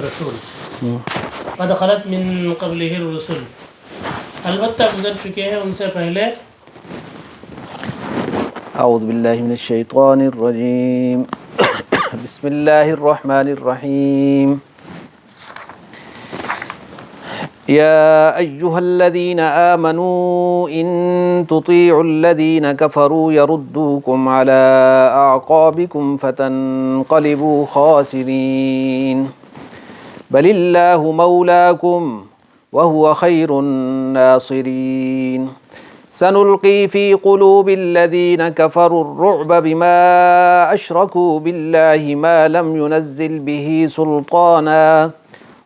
رسول قد خلت من قبلہ الرسل، البتہ گزر چکے ہیں ان سے پہلے. اعوذ باللہ من الشیطان الرجیم بسم اللہ الرحمن الرحیم. يا أيها الذين آمنوا إن تطيعوا الذين كفروا يردوكم على أعقابكم فتنقلبوا خاسرين بل الله مولاكم وهو خير الناصرين. سنلقي في قلوب الذين كفروا الرعب بما أشركوا بالله ما لم ينزل به سلطانا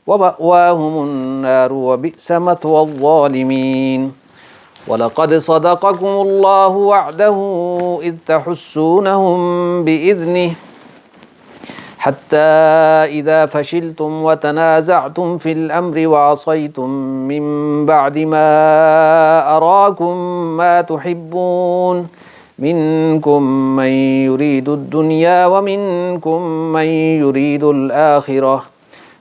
ومأواهم النار وبئس مثوى الظالمين. وَلَقَدْ صَدَقَكُمُ اللَّهُ وَعْدَهُ إِذْ تَحُسُّونَهُم بِإِذْنِهِ حَتَّى إِذَا فَشِلْتُمْ وَتَنَازَعْتُمْ فِي الْأَمْرِ وَعَصَيْتُم مِّن بَعْدِ مَا أَرَاكُم مَّا تُحِبُّونَ مِنكُم مَّن يُرِيدُ الدُّنْيَا وَمِنكُم مَّن يُرِيدُ الْآخِرَةَ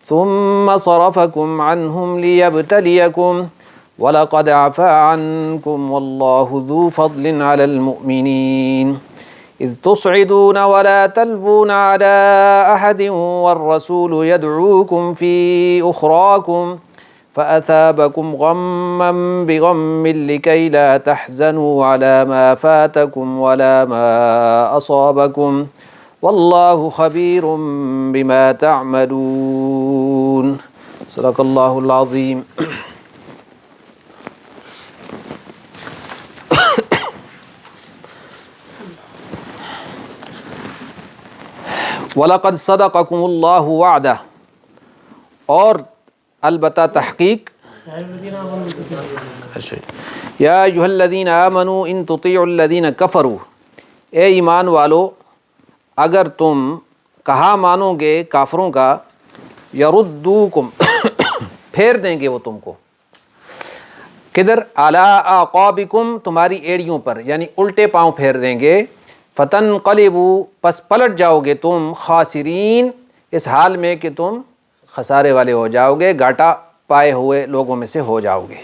ثم صرفكم عنهم ليبتليكم ولقد عفا عنكم والله ذو فضل على المؤمنين. إذ تصعدون ولا تلوون على أحد والرسول يدعوكم في أخراكم فأثابكم غما بغم لكي لا تحزنوا على ما فاتكم ولا ما أصابكم واللہ خبیر بما تعملون. صدق اللہ العظیم. وَلَقَدْ صَدَقَكُمُ اللَّهُ وَعْدَهُ، اور البتہ تحقیق یا ایھا الذین آمنوا ان تطیعوا الذین کفروا، اے ایمان والو اگر تم کہا مانو گے کافروں کا، یردوکم پھیر دیں گے وہ تم کو، کدھر؟ علی اعقابکم تمہاری ایڑیوں پر، یعنی الٹے پاؤں پھیر دیں گے. فتنقلبوا پس پلٹ جاؤ گے تم، خاسرین اس حال میں کہ تم خسارے والے ہو جاؤ گے، گھاٹا پائے ہوئے لوگوں میں سے ہو جاؤ گے.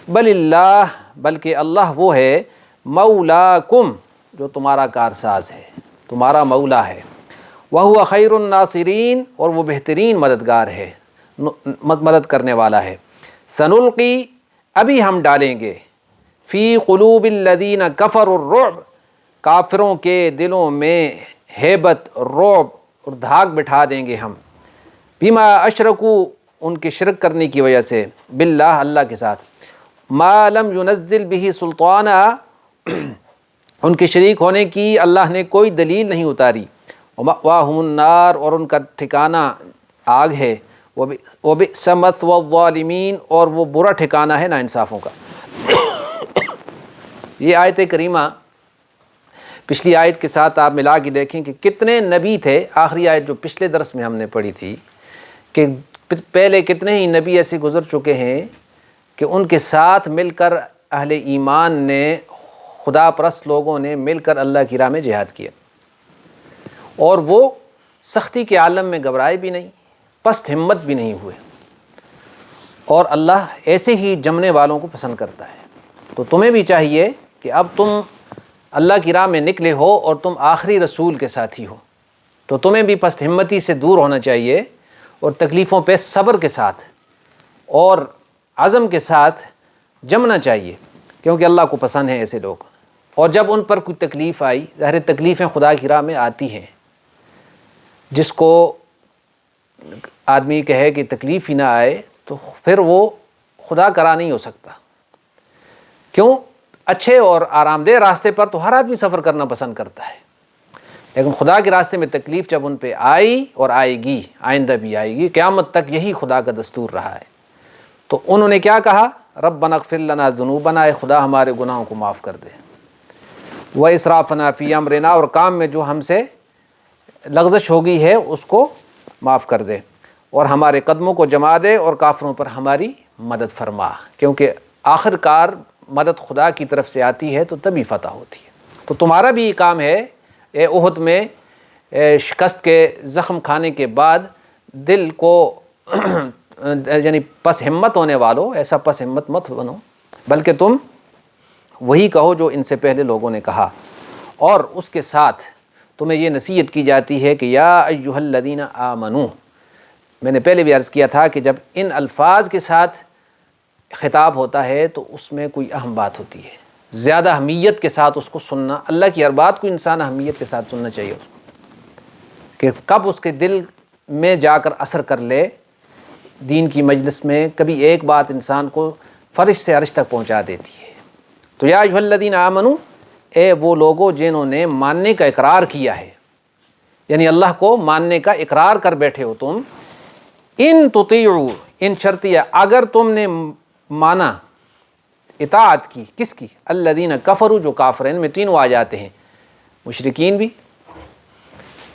بل اللہ بلکہ اللہ وہ ہے، مولاکم جو تمہارا کارساز ہے، تمہارا مولا ہے. وَهُوَ خَيْرُ النَّاصِرِينَ اور وہ بہترین مددگار ہے، مدد کرنے والا ہے. سنلقی ابھی ہم ڈالیں گے، فی قلوب الذین کفروا الرعب کافروں کے دلوں میں ہیبت، رعب اور دھاک بٹھا دیں گے ہم، بما اشرکوا ان کے شرک کرنے کی وجہ سے، باللہ اللہ کے ساتھ، ما لم ينزل به سلطانا ان کے شریک ہونے کی اللہ نے کوئی دلیل نہیں اتاری. وَمَأْوَاهُمُ النَّارُ اور ان کا ٹھکانہ آگ ہے. وَبِئْسَ مَثْوَى الظَّالِمِينَ اور وہ برا ٹھکانہ ہے ناانصافوں کا. یہ آیت کریمہ پچھلی آیت کے ساتھ آپ ملا کے دیکھیں کہ کتنے نبی تھے. آخری آیت جو پچھلے درس میں ہم نے پڑھی تھی کہ پہلے کتنے ہی نبی ایسے گزر چکے ہیں کہ ان کے ساتھ مل کر اہل ایمان نے، خدا پرست لوگوں نے مل کر اللہ کی راہ میں جہاد کیا، اور وہ سختی کے عالم میں گھبرائے بھی نہیں، پست ہمت بھی نہیں ہوئے، اور اللہ ایسے ہی جمنے والوں کو پسند کرتا ہے. تو تمہیں بھی چاہیے کہ اب تم اللہ کی راہ میں نکلے ہو اور تم آخری رسول کے ساتھی ہو، تو تمہیں بھی پست ہمتی سے دور ہونا چاہیے اور تکلیفوں پہ صبر کے ساتھ اور عزم کے ساتھ جمنا چاہیے، کیونکہ اللہ کو پسند ہیں ایسے لوگ. اور جب ان پر کوئی تکلیف آئی، ظاہر تکلیفیں خدا کی راہ میں آتی ہیں، جس کو آدمی کہے کہ تکلیف ہی نہ آئے تو پھر وہ خدا کرا نہیں ہو سکتا. کیوں؟ اچھے اور آرام دہ راستے پر تو ہر آدمی سفر کرنا پسند کرتا ہے، لیکن خدا کے راستے میں تکلیف جب ان پہ آئی اور آئے گی، آئندہ بھی آئے گی، قیامت تک یہی خدا کا دستور رہا ہے. تو انہوں نے کیا کہا؟ ربنا اغفر لنا ذنوبنا، اے خدا ہمارے گناہوں کو معاف کر دے، واسرافنا فی امرنا اور کام میں جو ہم سے لغزش ہو گئی ہے اس کو معاف کر دے، اور ہمارے قدموں کو جما دے اور کافروں پر ہماری مدد فرما، کیونکہ آخر کار مدد خدا کی طرف سے آتی ہے تو تبھی فتح ہوتی ہے. تو تمہارا بھی یہ کام ہے احد میں شکست کے زخم کھانے کے بعد دل کو یعنی پس ہمت ہونے والوں، ایسا پس ہمت مت بنو، بلکہ تم وہی کہو جو ان سے پہلے لوگوں نے کہا۔ اور اس کے ساتھ تمہیں یہ نصیحت کی جاتی ہے کہ یا ایھا الذین آمنو، میں نے پہلے بھی عرض کیا تھا کہ جب ان الفاظ کے ساتھ خطاب ہوتا ہے تو اس میں کوئی اہم بات ہوتی ہے، زیادہ اہمیت کے ساتھ اس کو سننا، اللہ کی ہر بات کو انسان اہمیت کے ساتھ سننا چاہیے اس کو، کہ کب اس کے دل میں جا کر اثر کر لے۔ دین کی مجلس میں کبھی ایک بات انسان کو فرش سے عرش تک پہنچا دیتی ہے۔ تو یا ایھا الذین آمنو، اے وہ لوگوں جنہوں نے ماننے کا اقرار کیا ہے، یعنی اللہ کو ماننے کا اقرار کر بیٹھے ہو تم، ان تطیعوا، ان شرطیہ، اگر تم نے مانا، اطاعت کی، کس کی؟ الذین کفروا، جو کافر ہیں، ان میں تینوں آ جاتے ہیں، مشرکین بھی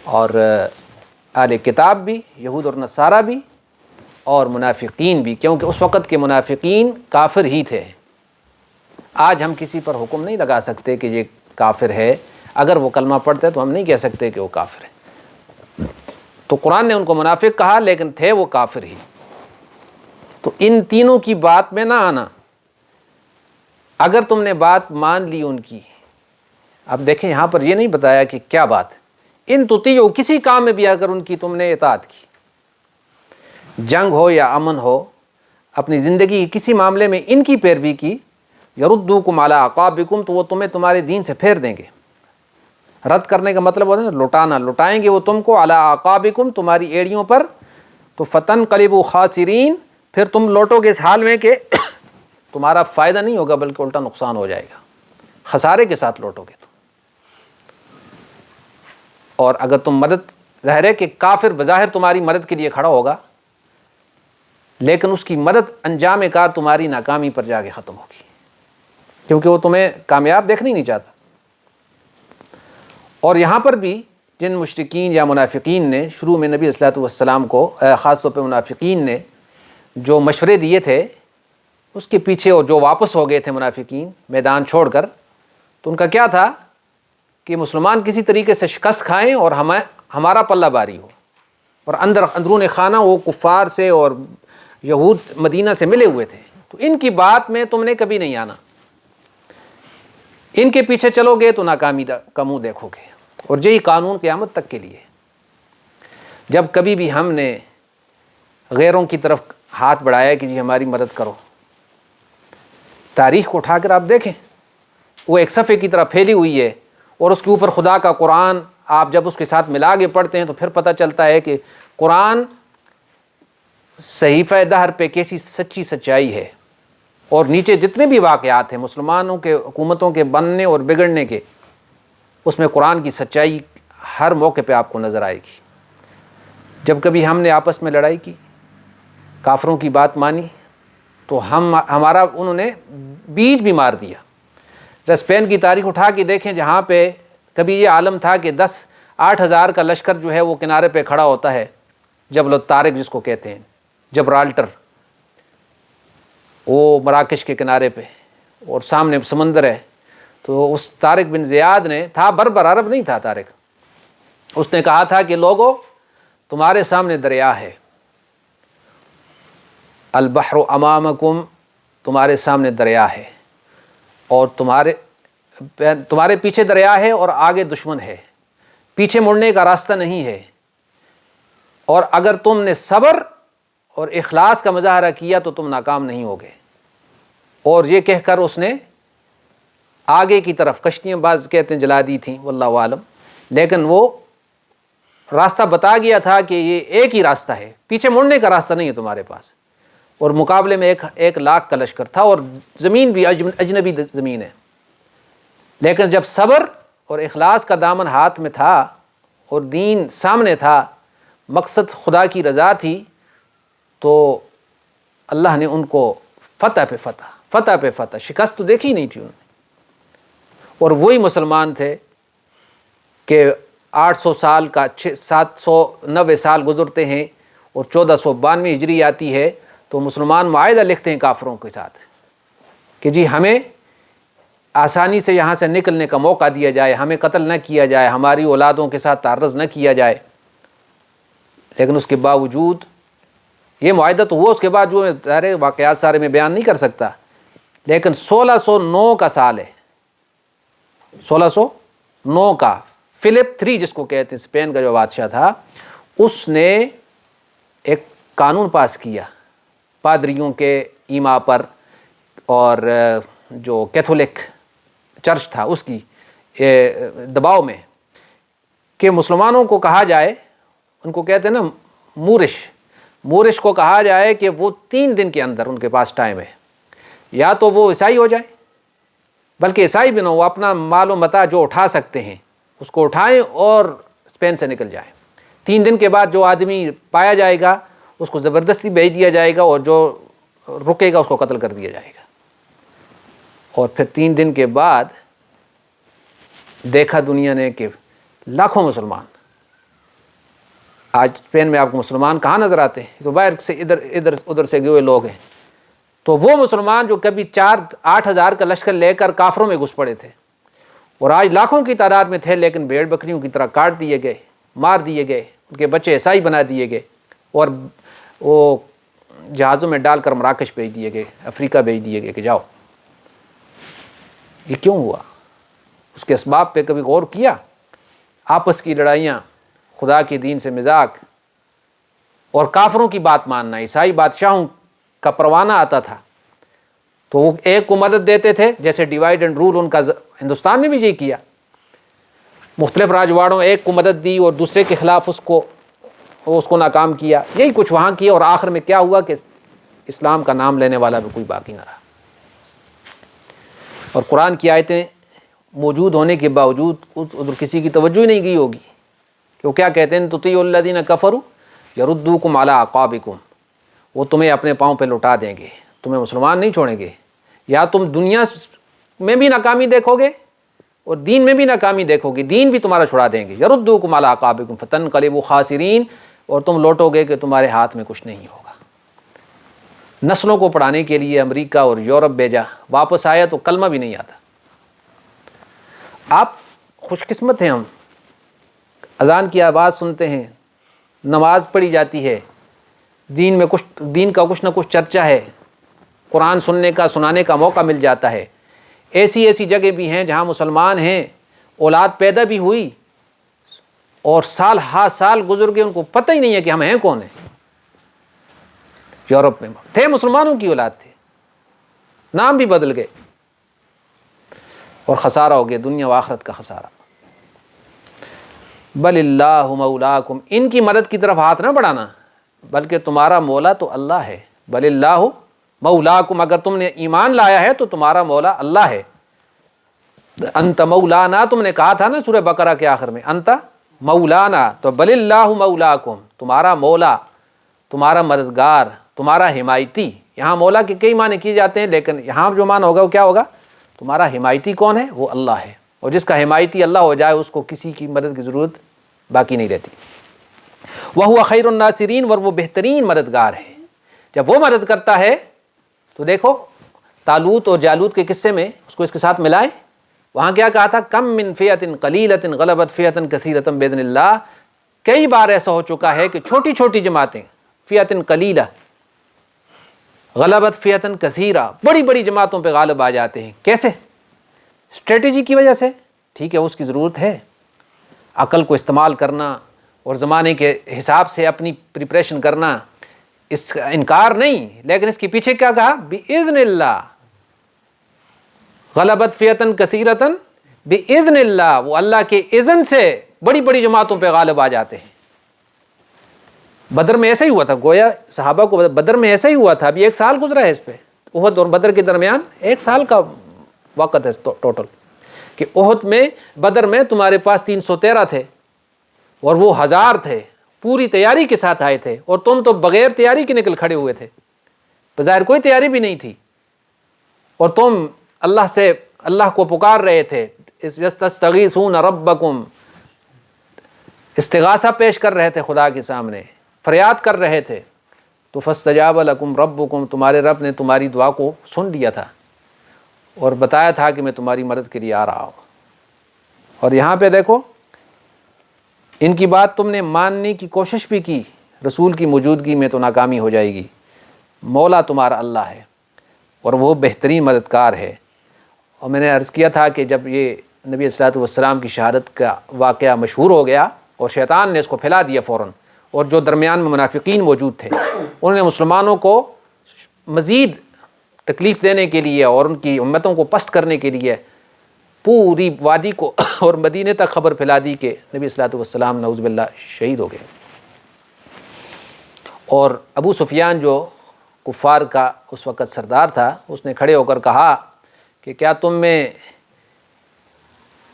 اور اہل کتاب بھی، یہود اور نصارہ بھی، اور منافقین بھی، کیونکہ اس وقت کے منافقین کافر ہی تھے۔ آج ہم کسی پر حکم نہیں لگا سکتے کہ یہ کافر ہے، اگر وہ کلمہ پڑھتے ہیں تو ہم نہیں کہہ سکتے کہ وہ کافر ہے۔ تو قرآن نے ان کو منافق کہا، لیکن تھے وہ کافر ہی۔ تو ان تینوں کی بات میں نہ آنا، اگر تم نے بات مان لی ان کی۔ اب دیکھیں یہاں پر یہ نہیں بتایا کہ کیا بات، ان تطیعوا، کسی کام میں بھی اگر ان کی تم نے اطاعت کی، جنگ ہو یا امن ہو، اپنی زندگی کی کسی معاملے میں ان کی پیروی کی، یردوکم علی اعقابکم، تو وہ تمہیں تمہارے دین سے پھیر دیں گے۔ رد کرنے کا مطلب ہوتا ہے لٹانا، لٹائیں گے وہ تم کو علی اعقابکم، تمہاری ایڑیوں پر، تو فتنقلبوا خاسرین، پھر تم لوٹو گے اس حال میں کہ تمہارا فائدہ نہیں ہوگا بلکہ الٹا نقصان ہو جائے گا، خسارے کے ساتھ لوٹو گے تم۔ اور اگر تم مدد، ظاہر ہے کہ کافر بظاہر تمہاری مدد کے لیے کھڑا ہوگا، لیکن اس کی مدد انجام کار تمہاری ناکامی پر جا کے ختم ہوگی، کیونکہ وہ تمہیں کامیاب دیکھنا ہی نہیں چاہتا۔ اور یہاں پر بھی جن مشرکین یا منافقین نے شروع میں نبی صلی اللہ علیہ وسلم کو، خاص طور پہ منافقین نے جو مشورے دیے تھے، اس کے پیچھے، اور جو واپس ہو گئے تھے منافقین میدان چھوڑ کر، تو ان کا کیا تھا کہ مسلمان کسی طریقے سے شکست کھائیں اور ہمارا پلہ باری ہو، اور اندرون خانہ وہ کفار سے اور یہود مدینہ سے ملے ہوئے تھے۔ تو ان کی بات میں تم نے کبھی نہیں آنا، ان کے پیچھے چلو گے تو ناکامی کا منہ دیکھو گے، اور یہی قانون قیامت تک کے لیے۔ جب کبھی بھی ہم نے غیروں کی طرف ہاتھ بڑھایا کہ جی ہماری مدد کرو، تاریخ کو اٹھا کر آپ دیکھیں، وہ ایک صفحے کی طرح پھیلی ہوئی ہے، اور اس کے اوپر خدا کا قرآن آپ جب اس کے ساتھ ملا کے پڑھتے ہیں تو پھر پتہ چلتا ہے کہ قرآن صحیفہ دہر پہ کیسی سچی سچائی ہے، اور نیچے جتنے بھی واقعات ہیں مسلمانوں کے حکومتوں کے بننے اور بگڑنے کے، اس میں قرآن کی سچائی ہر موقع پہ آپ کو نظر آئے گی۔ جب کبھی ہم نے آپس میں لڑائی کی، کافروں کی بات مانی، تو ہمارا انہوں نے بیج بھی مار دیا۔ اسپین کی تاریخ اٹھا کے دیکھیں، جہاں پہ کبھی یہ عالم تھا کہ 8,000 کا لشکر جو ہے وہ کنارے پہ کھڑا ہوتا ہے، جبل الطارق جس کو کہتے ہیں، جبرالٹر، وہ مراکش کے کنارے پہ، اور سامنے سمندر ہے۔ تو اس طارق بن زیاد نے، تھا بربر عرب نہیں تھا طارق، اس نے کہا تھا کہ لوگوں تمہارے سامنے دریا ہے، البحر امامکم، تمہارے سامنے دریا ہے، اور تمہارے پیچھے دریا ہے اور آگے دشمن ہے، پیچھے مڑنے کا راستہ نہیں ہے، اور اگر تم نے صبر اور اخلاص کا مظاہرہ کیا تو تم ناکام نہیں ہوگے۔ اور یہ کہہ کر اس نے آگے کی طرف، کشتیاں بعض کہتے ہیں جلا دی تھیں واللہ عالم، لیکن وہ راستہ بتا گیا تھا کہ یہ ایک ہی راستہ ہے، پیچھے مڑنے کا راستہ نہیں ہے تمہارے پاس۔ اور مقابلے میں 1,00,000 کا لشکر تھا، اور زمین بھی اجنبی زمین ہے، لیکن جب صبر اور اخلاص کا دامن ہاتھ میں تھا اور دین سامنے تھا، مقصد خدا کی رضا تھی، تو اللہ نے ان کو فتح پہ فتح، شکست تو دیکھی نہیں تھی انہوں نے۔ اور وہی مسلمان تھے کہ 800 سال کا 790 سال گزرتے ہیں اور 1492 ہجری آتی ہے، تو مسلمان معاہدہ لکھتے ہیں کافروں کے ساتھ کہ جی ہمیں آسانی سے یہاں سے نکلنے کا موقع دیا جائے، ہمیں قتل نہ کیا جائے، ہماری اولادوں کے ساتھ تعرض نہ کیا جائے۔ لیکن اس کے باوجود یہ معاہدہ تو ہوا اس کے بعد جو ظاہر واقعات سارے میں بیان نہیں کر سکتا، لیکن 1609 کا سال ہے، 1609 کا فلپ III جس کو کہتے ہیں، اسپین کا جو بادشاہ تھا، اس نے ایک قانون پاس کیا پادریوں کے ایما پر اور جو کیتھولک چرچ تھا اس کی دباؤ میں، کہ مسلمانوں کو کہا جائے، ان کو کہتے ہیں نا مورش کو کہا جائے کہ وہ 3 دن کے اندر ان کے پاس ٹائم ہے، یا تو وہ عیسائی ہو جائے، بلکہ عیسائی بھی نہ، وہ اپنا مال و متاع جو اٹھا سکتے ہیں اس کو اٹھائیں اور اسپین سے نکل جائیں۔ 3 دن کے بعد جو آدمی پایا جائے گا اس کو زبردستی بھیج دیا جائے گا، اور جو رکے گا اس کو قتل کر دیا جائے گا۔ اور پھر 3 دن کے بعد دیکھا دنیا نے کہ لاکھوں مسلمان، آج اسپین میں آپ کو مسلمان کہاں نظر آتے ہیں؟ تو باہر سے ادھر سے گئے ہوئے لوگ ہیں۔ تو وہ مسلمان جو کبھی 8 ہزار کا لشکر لے کر کافروں میں گھس پڑے تھے، اور آج لاکھوں کی تعداد میں تھے، لیکن بھیڑ بکریوں کی طرح کاٹ دیے گئے، مار دیے گئے، ان کے بچے عیسائی بنا دیے گئے، اور وہ جہازوں میں ڈال کر مراکش بھیج دیے گئے، افریقہ بھیج دیے گئے کہ جاؤ۔ یہ کیوں ہوا؟ اس کے اسباب پہ کبھی غور کیا؟ آپس کی لڑائیاں، خدا کے دین سے مذاق، اور کافروں کی بات ماننا۔ عیسائی بادشاہوں کا پروانہ آتا تھا تو وہ ایک کو مدد دیتے تھے، جیسے ڈیوائیڈ اینڈ رول ان کا ہندوستان میں بھی یہ کیا، مختلف راجواڑوں ایک کو مدد دی اور دوسرے کے خلاف اس کو ناکام کیا۔ یہی کچھ وہاں کیا، اور آخر میں کیا ہوا کہ اسلام کا نام لینے والا بھی کوئی باقی نہ رہا۔ اور قرآن کی آیتیں موجود ہونے کے باوجود ادھر کسی کی توجہ ہی نہیں گئی ہوگی کہ وہ کیا کہتے ہیں، تطیعوا الذین کفروا یردوکم علی اعقابکم، وہ تمہیں اپنے پاؤں پہ لوٹا دیں گے، تمہیں مسلمان نہیں چھوڑیں گے، یا تم دنیا میں بھی ناکامی دیکھو گے اور دین میں بھی ناکامی دیکھو گے، دین بھی تمہارا چھڑا دیں گے، یردوکم علی اعقابکم فتنقلبوا خاسرین، اور تم لوٹو گے کہ تمہارے ہاتھ میں کچھ نہیں ہوگا۔ نسلوں کو پڑھانے کے لیے امریکہ اور یورپ بھیجا، واپس آیا تو کلمہ بھی نہیں آتا۔ آپ خوش قسمت ہیں، ہم اذان کی آواز سنتے ہیں، نماز پڑھی جاتی ہے، دین کا کچھ نہ کچھ چرچا ہے، قرآن سننے کا سنانے کا موقع مل جاتا ہے۔ ایسی جگہ بھی ہیں جہاں مسلمان ہیں، اولاد پیدا بھی ہوئی اور سال سال گزر گئے، ان کو پتہ ہی نہیں ہے کہ ہم ہیں کون ہیں۔ یورپ میں تھے، مسلمانوں کی اولاد تھے، نام بھی بدل گئے، اور خسارہ ہو گیا، دنیا و آخرت کا خسارہ۔ بل اللہ مولاکم، ان کی مدد کی طرف ہاتھ نہ بڑھانا، بلکہ تمہارا مولا تو اللہ ہے۔ بل اللہ مولاکم، اگر تم نے ایمان لایا ہے تو تمہارا مولا اللہ ہے۔ انت مولانا، تم نے کہا تھا نا سورہ بقرہ کے آخر میں، انت مولانا، تو بل اللہ مولاکم، تمہارا مولا، تمہارا مددگار، تمہارا حمایتی۔ یہاں مولا کے کئی معنی کیے جاتے ہیں، لیکن یہاں جو معنی ہوگا وہ کیا ہوگا؟ تمہارا حمایتی کون ہے؟ وہ اللہ ہے، اور جس کا حمایتی اللہ ہو جائے اس کو کسی کی مدد کی ضرورت باقی نہیں رہتی۔ وَهُوَ خَيْرُ النَّاصِرِينَ، اور وہ بہترین مددگار ہے۔ جب وہ مدد کرتا ہے تو دیکھو طالوت اور جالوت کے قصے میں اس کو اس کے ساتھ ملائیں، وہاں کیا کہا تھا؟ کم من فئۃ قلیلۃ غلبت فئۃ کثیرۃ باذن اللہ۔ کئی بار ایسا ہو چکا ہے کہ چھوٹی چھوٹی جماعتیں، فئۃ قلیلہ غلبت فئۃ کثیرہ، بڑی بڑی جماعتوں پہ غالب آ جاتے ہیں۔ کیسے؟ اسٹریٹجی کی وجہ سے۔ ٹھیک ہے، اس کی ضرورت ہے، عقل کو استعمال کرنا اور زمانے کے حساب سے اپنی پریپریشن کرنا، اس کا انکار نہیں، لیکن اس کے پیچھے کیا کہا؟ بِإِذْنِ اللہ، غلبت فئۃ کثیرۃ بِإِذْنِ اللہ، وہ اللہ کے اذن سے بڑی بڑی جماعتوں پہ غالب آ جاتے ہیں۔ بدر میں ایسا ہی ہوا تھا، گویا صحابہ کو بدر میں ایسا ہی ہوا تھا۔ ابھی 1 سال گزرا ہے اس پہ، احد اور بدر کے درمیان 1 سال کا وقت ہے ٹوٹل، کہ احد میں، بدر میں تمہارے پاس 313 تھے اور وہ 1000 تھے، پوری تیاری کے ساتھ آئے تھے، اور تم تو بغیر تیاری کے نکل کھڑے ہوئے تھے، بظاہر کوئی تیاری بھی نہیں تھی، اور تم اللہ کو پکار رہے تھے، تستغیثون ربکم، استغاثہ پیش کر رہے تھے خدا کے سامنے، فریاد کر رہے تھے، تو فاستجاب لکم ربکم، تمہارے رب نے تمہاری دعا کو سن لیا تھا اور بتایا تھا کہ میں تمہاری مدد کے لیے آ رہا ہوں۔ اور یہاں پہ دیکھو، ان کی بات تم نے ماننے کی کوشش بھی کی، رسول کی موجودگی میں تو ناکامی ہو جائے گی۔ مولا تمہارا اللہ ہے اور وہ بہترین مددگار ہے۔ اور میں نے عرض کیا تھا کہ جب یہ نبی صلی اللہ علیہ وسلم کی شہادت کا واقعہ مشہور ہو گیا اور شیطان نے اس کو پھیلا دیا فوراً، اور جو درمیان میں منافقین موجود تھے انہوں نے مسلمانوں کو مزید تکلیف دینے کے لیے اور ان کی امتوں کو پست کرنے کے لیے پوری وادی کو اور مدینے تک خبر پھیلا دی کہ نبی صلی اللہ علیہ وسلم نعوذ باللہ شہید ہو گئے۔ اور ابو سفیان جو کفار کا اس وقت سردار تھا، اس نے کھڑے ہو کر کہا کہ کیا تم میں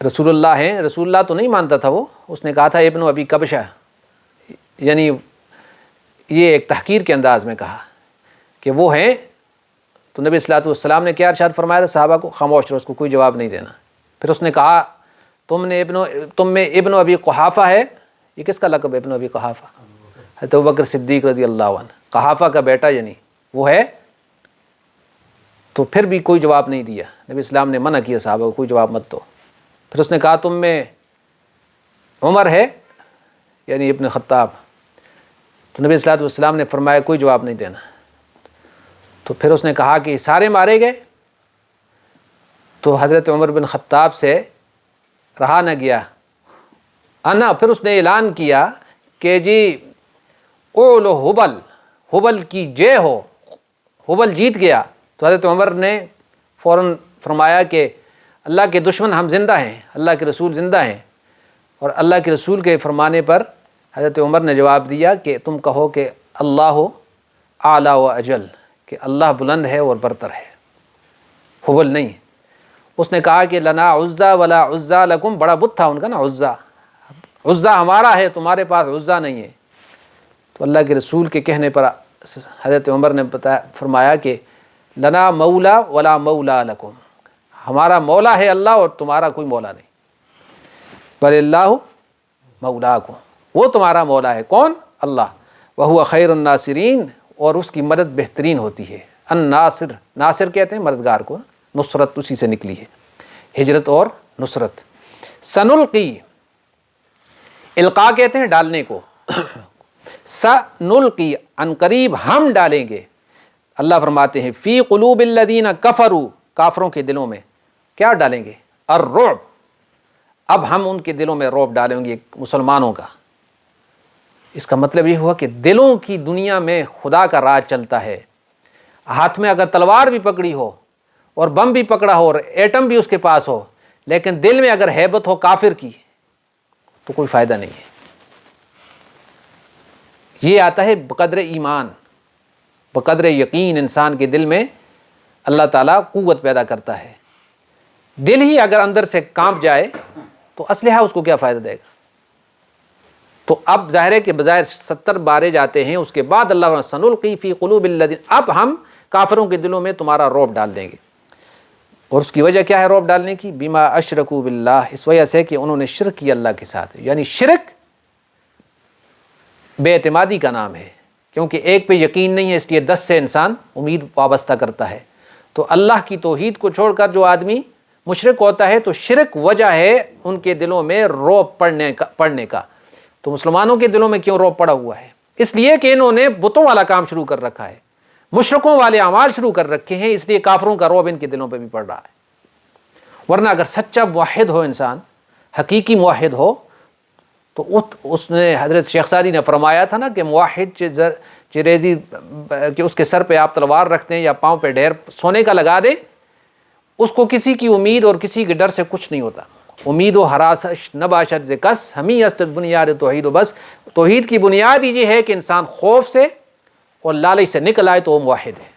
رسول اللہ ہیں؟ رسول اللہ تو نہیں مانتا تھا وہ، اس نے کہا تھا ابن ابی کبشہ، یعنی یہ ایک تحقیر کے انداز میں کہا کہ وہ ہیں۔ تو نبی صلی اللہ علیہ وسلم نے کیا ارشاد فرمایا تھا صحابہ کو؟ خاموش رہو، اس کو کوئی جواب نہیں دینا۔ پھر اس نے کہا تم میں ابن ابی قحافہ ہے، یہ کس کا لقب ہے ابن ابی قحافہ؟ حضرت ابوبکر صدیق رضی اللہ عنہ، قحافہ کا بیٹا یعنی وہ ہے۔ تو پھر بھی کوئی جواب نہیں دیا، نبی اسلام نے منع کیا صحابہ کو کوئی جواب مت دو۔ پھر اس نے کہا تم میں عمر ہے یعنی ابن خطاب، تو نبی صلی اللہ علیہ وسلم نے فرمایا کوئی جواب نہیں دینا۔ تو پھر اس نے کہا کہ سارے مارے گئے، تو حضرت عمر بن خطاب سے رہا نہ گیا پھر اس نے اعلان کیا کہ جی اولو حبل کی جے ہو، حبل جیت گیا۔ تو حضرت عمر نے فوراً فرمایا کہ اللہ کے دشمن ہم زندہ ہیں، اللہ کے رسول زندہ ہیں۔ اور اللہ کے رسول کے فرمانے پر حضرت عمر نے جواب دیا کہ تم کہو کہ اللہ اعلیٰ و اجل، کہ اللہ بلند ہے اور برتر ہے، حبل نہیں۔ اس نے کہا کہ لنا عزا ولا عزا لکم، بڑا بت تھا ان کا نا عزا ہمارا ہے تمہارے پاس عزا نہیں ہے۔ تو اللہ کے رسول کے کہنے پر حضرت عمر نے فرمایا کہ لنا مولا ولا مولا لکم، ہمارا مولا ہے اللہ اور تمہارا کوئی مولا نہیں۔ بل اللہ مولاکم، وہ تمہارا مولا ہے، کون؟ اللہ۔ وہو خیر الناصرین، اور اس کی مدد بہترین ہوتی ہے۔ الناصر، ناصر کہتے ہیں مددگار کو، نصرت اسی سے نکلی ہے، ہجرت اور نصرت۔ سنلقی، القاء کہتے ہیں ڈالنے کو، سنلقی عن قریب ہم ڈالیں گے۔ اللہ فرماتے ہیں فی قلوب الذین کفروا، کافروں کے دلوں میں کیا ڈالیں گے؟ الرعب، اب ہم ان کے دلوں میں رعب ڈالیں گے مسلمانوں کا۔ اس کا مطلب یہ ہوا کہ دلوں کی دنیا میں خدا کا راج چلتا ہے۔ ہاتھ میں اگر تلوار بھی پکڑی ہو اور بم بھی پکڑا ہو اور ایٹم بھی اس کے پاس ہو، لیکن دل میں اگر ہیبت ہو کافر کی تو کوئی فائدہ نہیں ہے۔ یہ آتا ہے بقدر ایمان، بقدر یقین انسان کے دل میں اللہ تعالیٰ قوت پیدا کرتا ہے۔ دل ہی اگر اندر سے کانپ جائے تو اسلحہ اس کو کیا فائدہ دے گا؟ تو اب ظاہر ہے کہ بظاہر 70 بارے جاتے ہیں، اس کے بعد اللہ سنلقی فی قلوب الذین، اب ہم کافروں کے دلوں میں تمہارا رعب ڈال دیں گے۔ اور اس کی وجہ کیا ہے رعب ڈالنے کی؟ بما اشرکوا باللہ، اس وجہ سے کہ انہوں نے شرک کیا اللہ کے ساتھ۔ یعنی شرک بے اعتمادی کا نام ہے، کیونکہ ایک پہ یقین نہیں ہے، اس لیے 10 سے انسان امید وابستہ کرتا ہے۔ تو اللہ کی توحید کو چھوڑ کر جو آدمی مشرک ہوتا ہے تو شرک وجہ ہے ان کے دلوں میں رعب پڑنے کا۔ تو مسلمانوں کے دلوں میں کیوں رعب پڑا ہوا ہے؟ اس لیے کہ انہوں نے بتوں والا کام شروع کر رکھا ہے، مشرکوں والے اعمال شروع کر رکھے ہیں، اس لیے کافروں کا رعب ان کے دلوں پہ بھی پڑ رہا ہے۔ ورنہ اگر سچا موحد ہو انسان، حقیقی موحد ہو، تو اس نے حضرت شیخ سعدی نے فرمایا تھا نا کہ موحد چریزی کہ اس کے سر پہ آپ تلوار رکھ دیں یا پاؤں پہ ڈھیر سونے کا لگا دیں، اس کو کسی کی امید اور کسی کے ڈر سے کچھ نہیں ہوتا۔ امید و حراسش نہ باشد ز کس، ہمیں است بنیاد توحید و بس۔ توحید کی بنیاد یہ ہے کہ انسان خوف سے اور لالچ سے نکل آئے تو وہ موحد ہے۔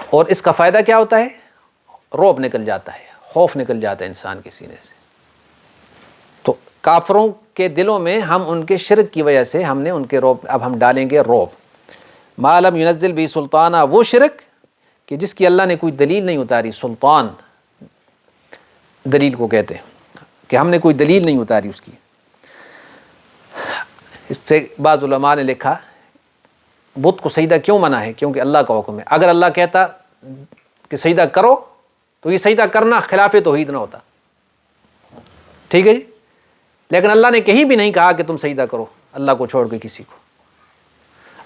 اور اس کا فائدہ کیا ہوتا ہے؟ رعب نکل جاتا ہے، خوف نکل جاتا ہے انسان کے سینے سے۔ تو کافروں کے دلوں میں ہم ان کے شرک کی وجہ سے ہم نے ان کے رعب، اب ہم ڈالیں گے رعب۔ ما لم ينزل بھی سلطانہ، وہ شرک کہ جس کی اللہ نے کوئی دلیل نہیں اتاری۔ سلطان دلیل کو کہتے ہیں کہ ہم نے کوئی دلیل نہیں اتاری اس کی۔ اس سے بعض علماء نے لکھا بت کو سجدہ کیوں منع ہے؟ کیونکہ اللہ کا حکم ہے۔ اگر اللہ کہتا کہ سجدہ کرو تو یہ سجدہ کرنا خلاف توحید نہ ہوتا، ٹھیک ہے جی؟ لیکن اللہ نے کہیں بھی نہیں کہا کہ تم سجدہ کرو اللہ کو چھوڑ کے کسی کو،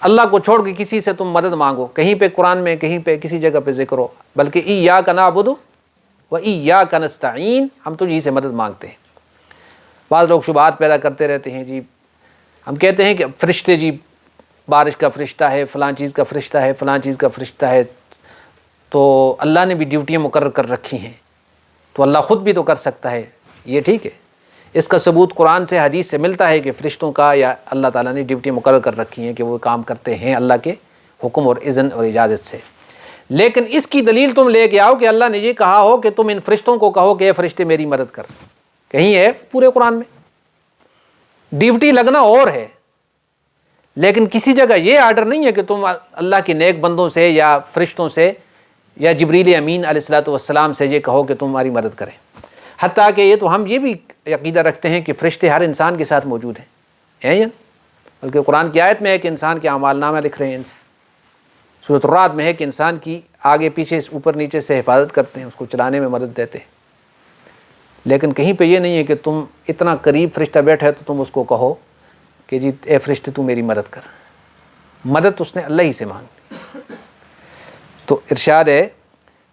اللہ کو چھوڑ کے کسی سے تم مدد مانگو، کہیں پہ قرآن میں کہیں پہ کسی جگہ پہ ذکر ہو، بلکہ ایاک نعبد و ایاک نستعین، ہم تو جی سے مدد مانگتے ہیں۔ بعض لوگ شبہات پیدا کرتے رہتے ہیں، جی ہم کہتے ہیں کہ فرشتے، جی بارش کا فرشتہ ہے، فلاں چیز کا فرشتہ ہے، فلاں چیز کا فرشتہ ہے، تو اللہ نے بھی ڈیوٹیاں مقرر کر رکھی ہیں، تو اللہ خود بھی تو کر سکتا ہے، یہ ٹھیک ہے۔ اس کا ثبوت قرآن سے حدیث سے ملتا ہے کہ فرشتوں کا یا اللہ تعالیٰ نے ڈیوٹی مقرر کر رکھی ہیں کہ وہ کام کرتے ہیں اللہ کے حکم اور اذن اور اجازت سے۔ لیکن اس کی دلیل تم لے کے آؤ کہ اللہ نے یہ کہا ہو کہ تم ان فرشتوں کو کہو کہ اے فرشتے میری مدد کر، کہیں ہے پورے قرآن میں؟ ڈیوٹی لگنا اور ہے، لیکن کسی جگہ یہ آرڈر نہیں ہے کہ تم اللہ کے نیک بندوں سے یا فرشتوں سے یا جبریل امین علیہ الصلوۃ والسلام سے یہ کہو کہ تم ہماری مدد کریں۔ حتیٰ کہ یہ تو ہم یہ بھی عقیدہ رکھتے ہیں کہ فرشتے ہر انسان کے ساتھ موجود ہیں یا بلکہ قرآن کی آیت میں ہے کہ انسان کے اعمال نامہ لکھ رہے ہیں، سورۃ الرعد میں ہے کہ انسان کی آگے پیچھے اوپر نیچے سے حفاظت کرتے ہیں، اس کو چلانے میں مدد دیتے ہیں۔ لیکن کہیں پہ یہ نہیں ہے کہ تم اتنا قریب فرشتہ بیٹھا ہے تو تم اس کو کہو کہ جی اے فرشتے تو میری مدد کر، مدد اس نے اللہ ہی سے مانگی۔ تو ارشاد ہے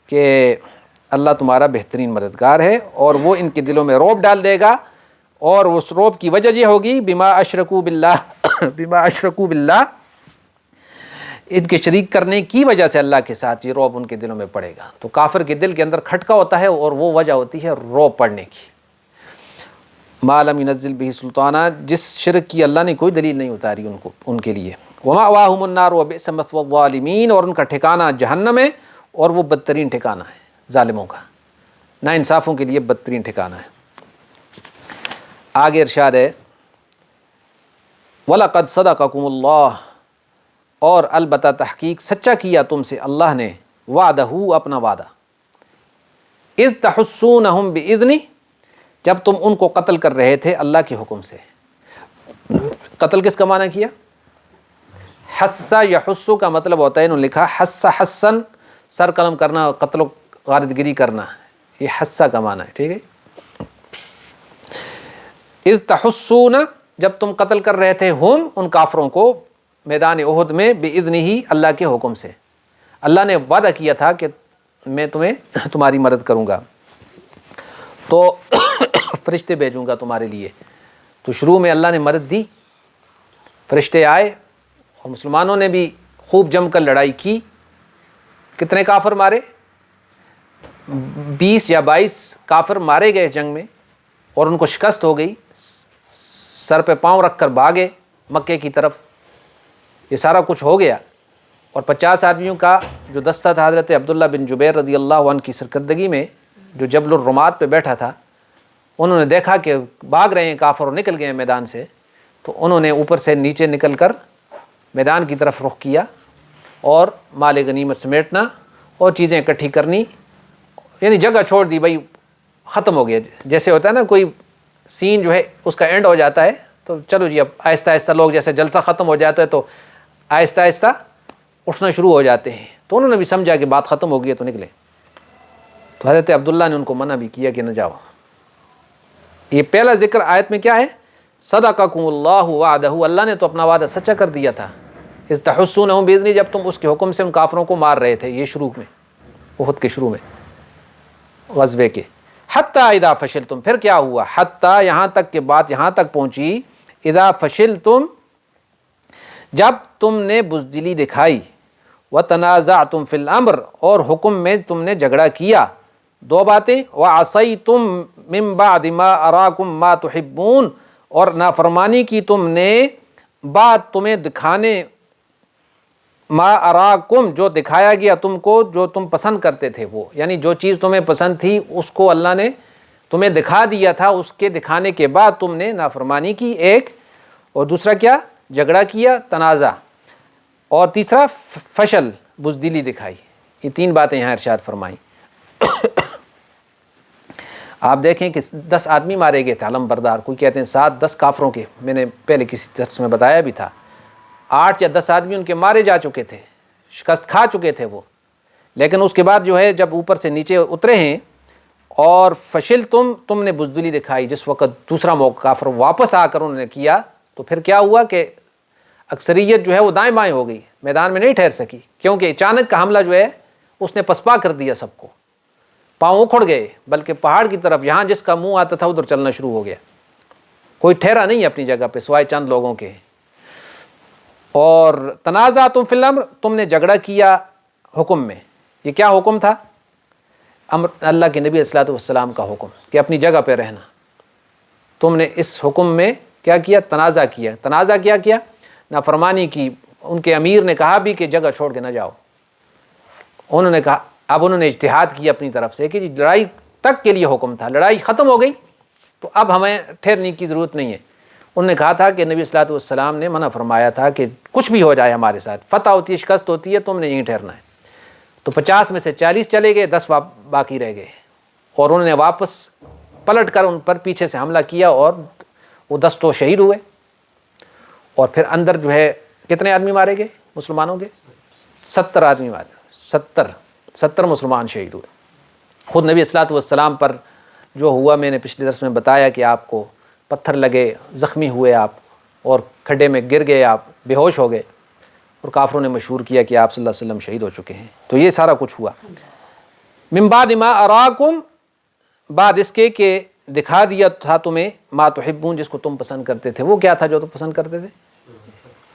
کہ اللہ تمہارا بہترین مددگار ہے، اور وہ ان کے دلوں میں رعب ڈال دے گا، اور اس رعب کی وجہ یہ ہوگی بما اشرکوا باللہ، ان کے شریک کرنے کی وجہ سے اللہ کے ساتھ یہ رعب ان کے دلوں میں پڑے گا۔ تو کافر کے دل کے اندر کھٹکا ہوتا ہے، اور وہ وجہ ہوتی ہے رعب پڑنے کی۔ ما لم ينزل به سلطانہ، جس شرک کی اللہ نے کوئی دلیل نہیں اتاری ان کے لیے۔ ومأواہم النار وبئس مثوى الظالمین، اور ان کا ٹھکانہ جہنم ہے، اور وہ بدترین ٹھکانہ ہے ظالموں کا، نا انصافوں کے لیے بدترین ٹھکانہ ہے۔ آگے ارشاد ہے وَلَقَدْ صَدَقَكُمُ اللَّهُ، اور البتہ تحقیق سچا کیا تم سے اللہ نے، وعدہ اپنا وعدہ، اذ تحسونہم بإذنہ، جب تم ان کو قتل کر رہے تھے اللہ کے حکم سے۔ قتل کس کا معنی کیا؟ حسّا یا حسّو کا مطلب ہوتا ہے، انہوں نے لکھا حسّا حسن، سر قلم کرنا، قتل و غارت گری کرنا، یہ حسّا کا معنی ہے، ٹھیک ہے۔ اذ تحسون، جب تم قتل کر رہے تھے ہم ان کافروں کو میدان احد میں، بإذنہ، اللہ کے حکم سے۔ اللہ نے وعدہ کیا تھا کہ میں تمہاری مدد کروں گا، تو فرشتے بھیجوں گا تمہارے لیے۔ تو شروع میں اللہ نے مدد دی، فرشتے آئے، اور مسلمانوں نے بھی خوب جم کر لڑائی کی۔ کتنے کافر مارے؟ 20 یا 22 کافر مارے گئے جنگ میں، اور ان کو شکست ہو گئی، سر پہ پاؤں رکھ کر بھاگے مکے کی طرف۔ یہ سارا کچھ ہو گیا، اور 50 آدمیوں کا جو دستہ تھا حضرت عبداللہ بن جبیر رضی اللہ عنہ کی سرکردگی میں، جو جبل الرمات پہ بیٹھا تھا، انہوں نے دیکھا کہ بھاگ رہے ہیں کافر اور نکل گئے ہیں میدان سے، تو انہوں نے اوپر سے نیچے نکل کر میدان کی طرف رخ کیا، اور مال غنیمت سمیٹنا اور چیزیں اکٹھی کرنی، یعنی جگہ چھوڑ دی، بھائی ختم ہو گیا۔ جیسے ہوتا ہے نا کوئی سین جو ہے اس کا اینڈ ہو جاتا ہے، تو چلو جی اب آہستہ آہستہ لوگ، جیسے جلسہ ختم ہو جاتا ہے تو آہستہ آہستہ اٹھنا شروع ہو جاتے ہیں، تو انہوں نے بھی سمجھا کہ بات ختم ہو گئی ہے تو نکلے۔ تو حضرت عبداللہ نے ان کو منع بھی کیا کہ نہ جاؤ۔ یہ پہلا ذکر آیت میں کیا ہے؟ صدقکم اللہ وعدہ، اللہ نے تو اپنا وعدہ سچا کر دیا تھا۔ اذ تحسونہم بإذنہ، جب تم اس کے حکم سے ان کافروں کو مار رہے تھے، یہ شروع میں، احد کے شروع میں، غزوے کے۔ حتیٰ اذا فشلتم، پھر کیا ہوا؟ حتیٰ، یہاں تک کہ بات یہاں تک پہنچی، اذا فشلتم، جب تم نے بزدلی دکھائی، وتنازعتم فی الامر، اور حکم میں تم نے جھگڑا کیا، دو باتیں، وعصیتم من بعد ما اراکم ما تحبون، اور نافرمانی کی تم نے بعد تمہیں دکھانے، ما اراکم، جو دکھایا گیا تم کو، جو تم پسند کرتے تھے، وہ یعنی جو چیز تمہیں پسند تھی اس کو اللہ نے تمہیں دکھا دیا تھا، اس کے دکھانے کے بعد تم نے نافرمانی کی، ایک، اور دوسرا کیا؟ جھگڑا کیا، تنازع، اور تیسرا فشل، بزدلی دکھائی۔ یہ 3 باتیں یہاں ارشاد فرمائیں۔ آپ دیکھیں کہ 10 آدمی مارے گئے تھے علم بردار، کوئی کہتے ہیں 7-10 کافروں کے، میں نے پہلے کسی درس میں بتایا بھی تھا، 8 یا 10 آدمی ان کے مارے جا چکے تھے، شکست کھا چکے تھے وہ۔ لیکن اس کے بعد جو ہے جب اوپر سے نیچے اترے ہیں اور فشل تم نے بزدلی دکھائی. جس وقت دوسرا موقع کافر واپس آ کر انہوں نے کیا تو پھر کیا ہوا کہ اکثریت جو ہے وہ دائیں بائیں ہو گئی, میدان میں نہیں ٹھہر سکی, کیونکہ اچانک کا حملہ جو ہے اس نے پسپا کر دیا سب کو, پاؤں اکھڑ گئے, بلکہ پہاڑ کی طرف جہاں جس کا منہ آتا تھا ادھر چلنا شروع ہو گیا, کوئی ٹھہرا نہیں اپنی جگہ پہ سوائے چند لوگوں کے. اور تنازعتم فی الامر, تم نے جھگڑا کیا حکم میں. یہ کیا حکم تھا؟ اللہ کے نبی صلی اللہ علیہ وسلم کا حکم کہ اپنی جگہ پہ رہنا. تم نے اس حکم میں کیا کیا؟ تنازع کیا. تنازع کیا نافرمانی کی. ان کے امیر نے کہا بھی کہ جگہ چھوڑ کے نہ جاؤ. انہوں نے کہا, اب انہوں نے اجتہاد کیا اپنی طرف سے کہ لڑائی تک کے لیے حکم تھا, لڑائی ختم ہو گئی تو اب ہمیں ٹھہرنے کی ضرورت نہیں ہے. انہوں نے کہا تھا کہ نبی صلی اللہ علیہ وسلم نے منع فرمایا تھا کہ کچھ بھی ہو جائے ہمارے ساتھ, فتح ہوتی ہے, شکست ہوتی ہے, تم نے یہیں ٹھہرنا ہے. تو 50 میں سے 40 چلے گئے, 10 باقی رہ گئے, اور انہوں نے واپس پلٹ کر ان پر پیچھے سے حملہ کیا اور وہ 10 تو شہید ہوئے. اور پھر اندر جو ہے کتنے آدمی مارے گئے مسلمانوں کے؟ 70 آدمی مارے, 70 مسلمان شہید ہوئے. خود نبی صلی اللہ علیہ وسلم پر جو ہوا میں نے پچھلے درس میں بتایا کہ آپ کو پتھر لگے, زخمی ہوئے آپ, اور کھڈے میں گر گئے آپ, بے ہوش ہو گئے, اور کافروں نے مشہور کیا کہ آپ صلی اللہ علیہ وسلم شہید ہو چکے ہیں. تو یہ سارا کچھ ہوا. من بعد ما اراکم, بعد اس کے کہ دکھا دیا تھا تمہیں, ما تحبون, جس کو تم پسند کرتے تھے. وہ کیا تھا جو تم پسند کرتے تھے؟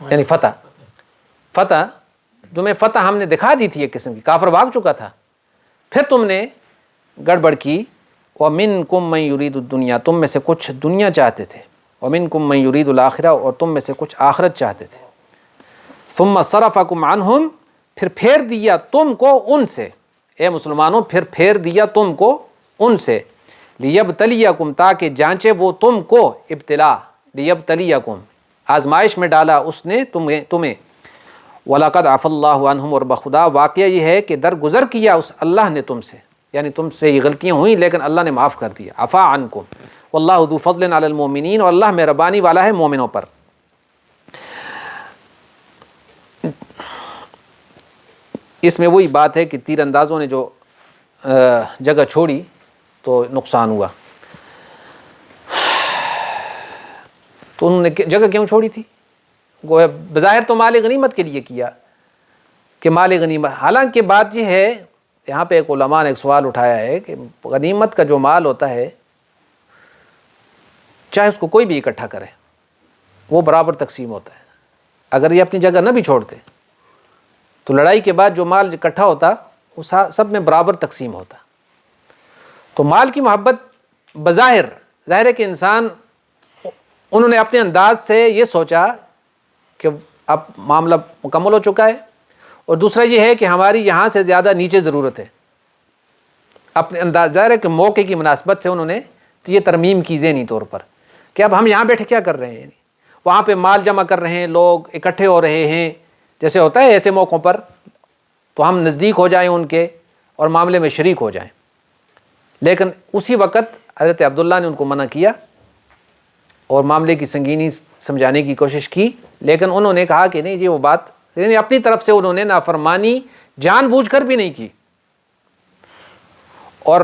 یعنی فتح تمہیں فتح ہم نے دکھا دی تھی ایک قسم کی, کافر بھاگ چکا تھا, پھر تم نے گڑبڑ کی. وَمِنْكُمْ مَنْ يُرِيدُ الدُّنْيَا, تم میں سے کچھ دنیا چاہتے تھے. وَمِنْكُمْ مَنْ يُرِيدُ الْآخِرَةَ, اور تم میں سے کچھ آخرت چاہتے تھے. ثُمَّ صَرَفَكُمْ عَنْهُمْ, پھر پھیر دیا تم کو ان سے. اے مسلمانوں, پھر پھیر دیا تم کو ان سے. لِيَبْتَلِيَكُمْ, تاکہ جانچے وہ تم کو, ابتلا, لِيَبْتَلِيَكُمْ, آزمائش میں ڈالا اس نے تمہیں. وَلَقَدْ عَفَا اللَّهُ عَنْهُمْ, اور بخدا واقعہ یہ ہے کہ درگزر کیا اس اللہ نے تم سے, یعنی تم سے یہ غلطیاں ہوئیں لیکن اللہ نے معاف کر دیا. عفا عنکم واللہ ذو فضل علی المؤمنین, اور اللہ مہربانی والا ہے مومنوں پر. اس میں وہی بات ہے کہ تیر اندازوں نے جو جگہ چھوڑی تو نقصان ہوا. تو انہوں نے جگہ کیوں چھوڑی تھی؟ گویا بظاہر تو مال غنیمت کے لیے کیا کہ مال غنیمت, حالانکہ بات یہ ہے, یہاں پہ ایک علماء نے ایک سوال اٹھایا ہے کہ غنیمت کا جو مال ہوتا ہے, چاہے اس کو کوئی بھی اکٹھا کرے, وہ برابر تقسیم ہوتا ہے. اگر یہ اپنی جگہ نہ بھی چھوڑتے تو لڑائی کے بعد جو مال اکٹھا ہوتا وہ سب میں برابر تقسیم ہوتا. تو مال کی محبت بظاہر ظاہر ہے کہ انسان, انہوں نے اپنے انداز سے یہ سوچا کہ اب معاملہ مکمل ہو چکا ہے, اور دوسرا یہ ہے کہ ہماری یہاں سے زیادہ نیچے ضرورت ہے. اپنے انداز ظاہر ہے کہ موقع کی مناسبت سے انہوں نے یہ ترمیم کی ذہنی طور پر کہ اب ہم یہاں بیٹھے کیا کر رہے ہیں, وہاں پہ مال جمع کر رہے ہیں, لوگ اکٹھے ہو رہے ہیں, جیسے ہوتا ہے ایسے موقعوں پر, تو ہم نزدیک ہو جائیں ان کے اور معاملے میں شریک ہو جائیں. لیکن اسی وقت حضرت عبداللہ نے ان کو منع کیا اور معاملے کی سنگینی سمجھانے کی کوشش کی, لیکن انہوں نے کہا کہ نہیں جی وہ بات, یعنی اپنی طرف سے انہوں نے نافرمانی جان بوجھ کر بھی نہیں کی. اور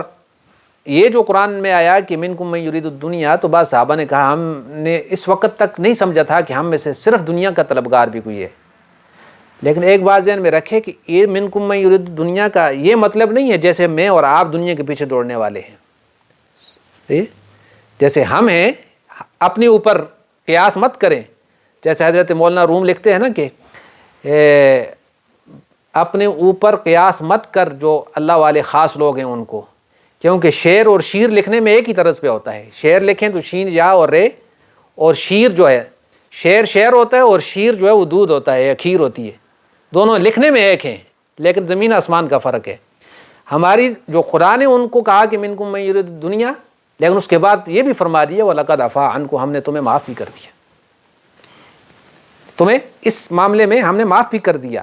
یہ جو قرآن میں آیا کہ منکم من یرید الدنیا, تو بعض صحابہ نے کہا ہم نے اس وقت تک نہیں سمجھا تھا کہ ہم میں سے صرف دنیا کا طلبگار بھی کوئی ہے. لیکن ایک بات ذہن میں رکھے کہ یہ منکم من یرید الدنیا کا یہ مطلب نہیں ہے جیسے میں اور آپ دنیا کے پیچھے دوڑنے والے ہیں. جیسے ہم ہیں, اپنے اوپر قیاس مت کریں. جیسے حضرت مولانا روم لکھتے ہیں نا کہ اپنے اوپر قیاس مت کر جو اللہ والے خاص لوگ ہیں ان کو, کیونکہ شعر اور شیر لکھنے میں ایک ہی طرز پہ ہوتا ہے. شعر لکھیں تو شین یا اور رے, اور شیر جو ہے شعر ہوتا ہے, اور شیر جو ہے وہ دودھ ہوتا ہے یا کھیر ہوتی ہے. دونوں لکھنے میں ایک ہیں لیکن زمین آسمان کا فرق ہے. ہماری جو خدا نے ان کو کہا کہ منکم من یرید الدنیا, لیکن اس کے بعد یہ بھی فرما دیا وَلَقَدْ عَفَا عَنْکُمْ, ہم نے تمہیں معاف بھی کر دیا, تمہیں اس معاملے میں ہم نے معاف بھی کر دیا.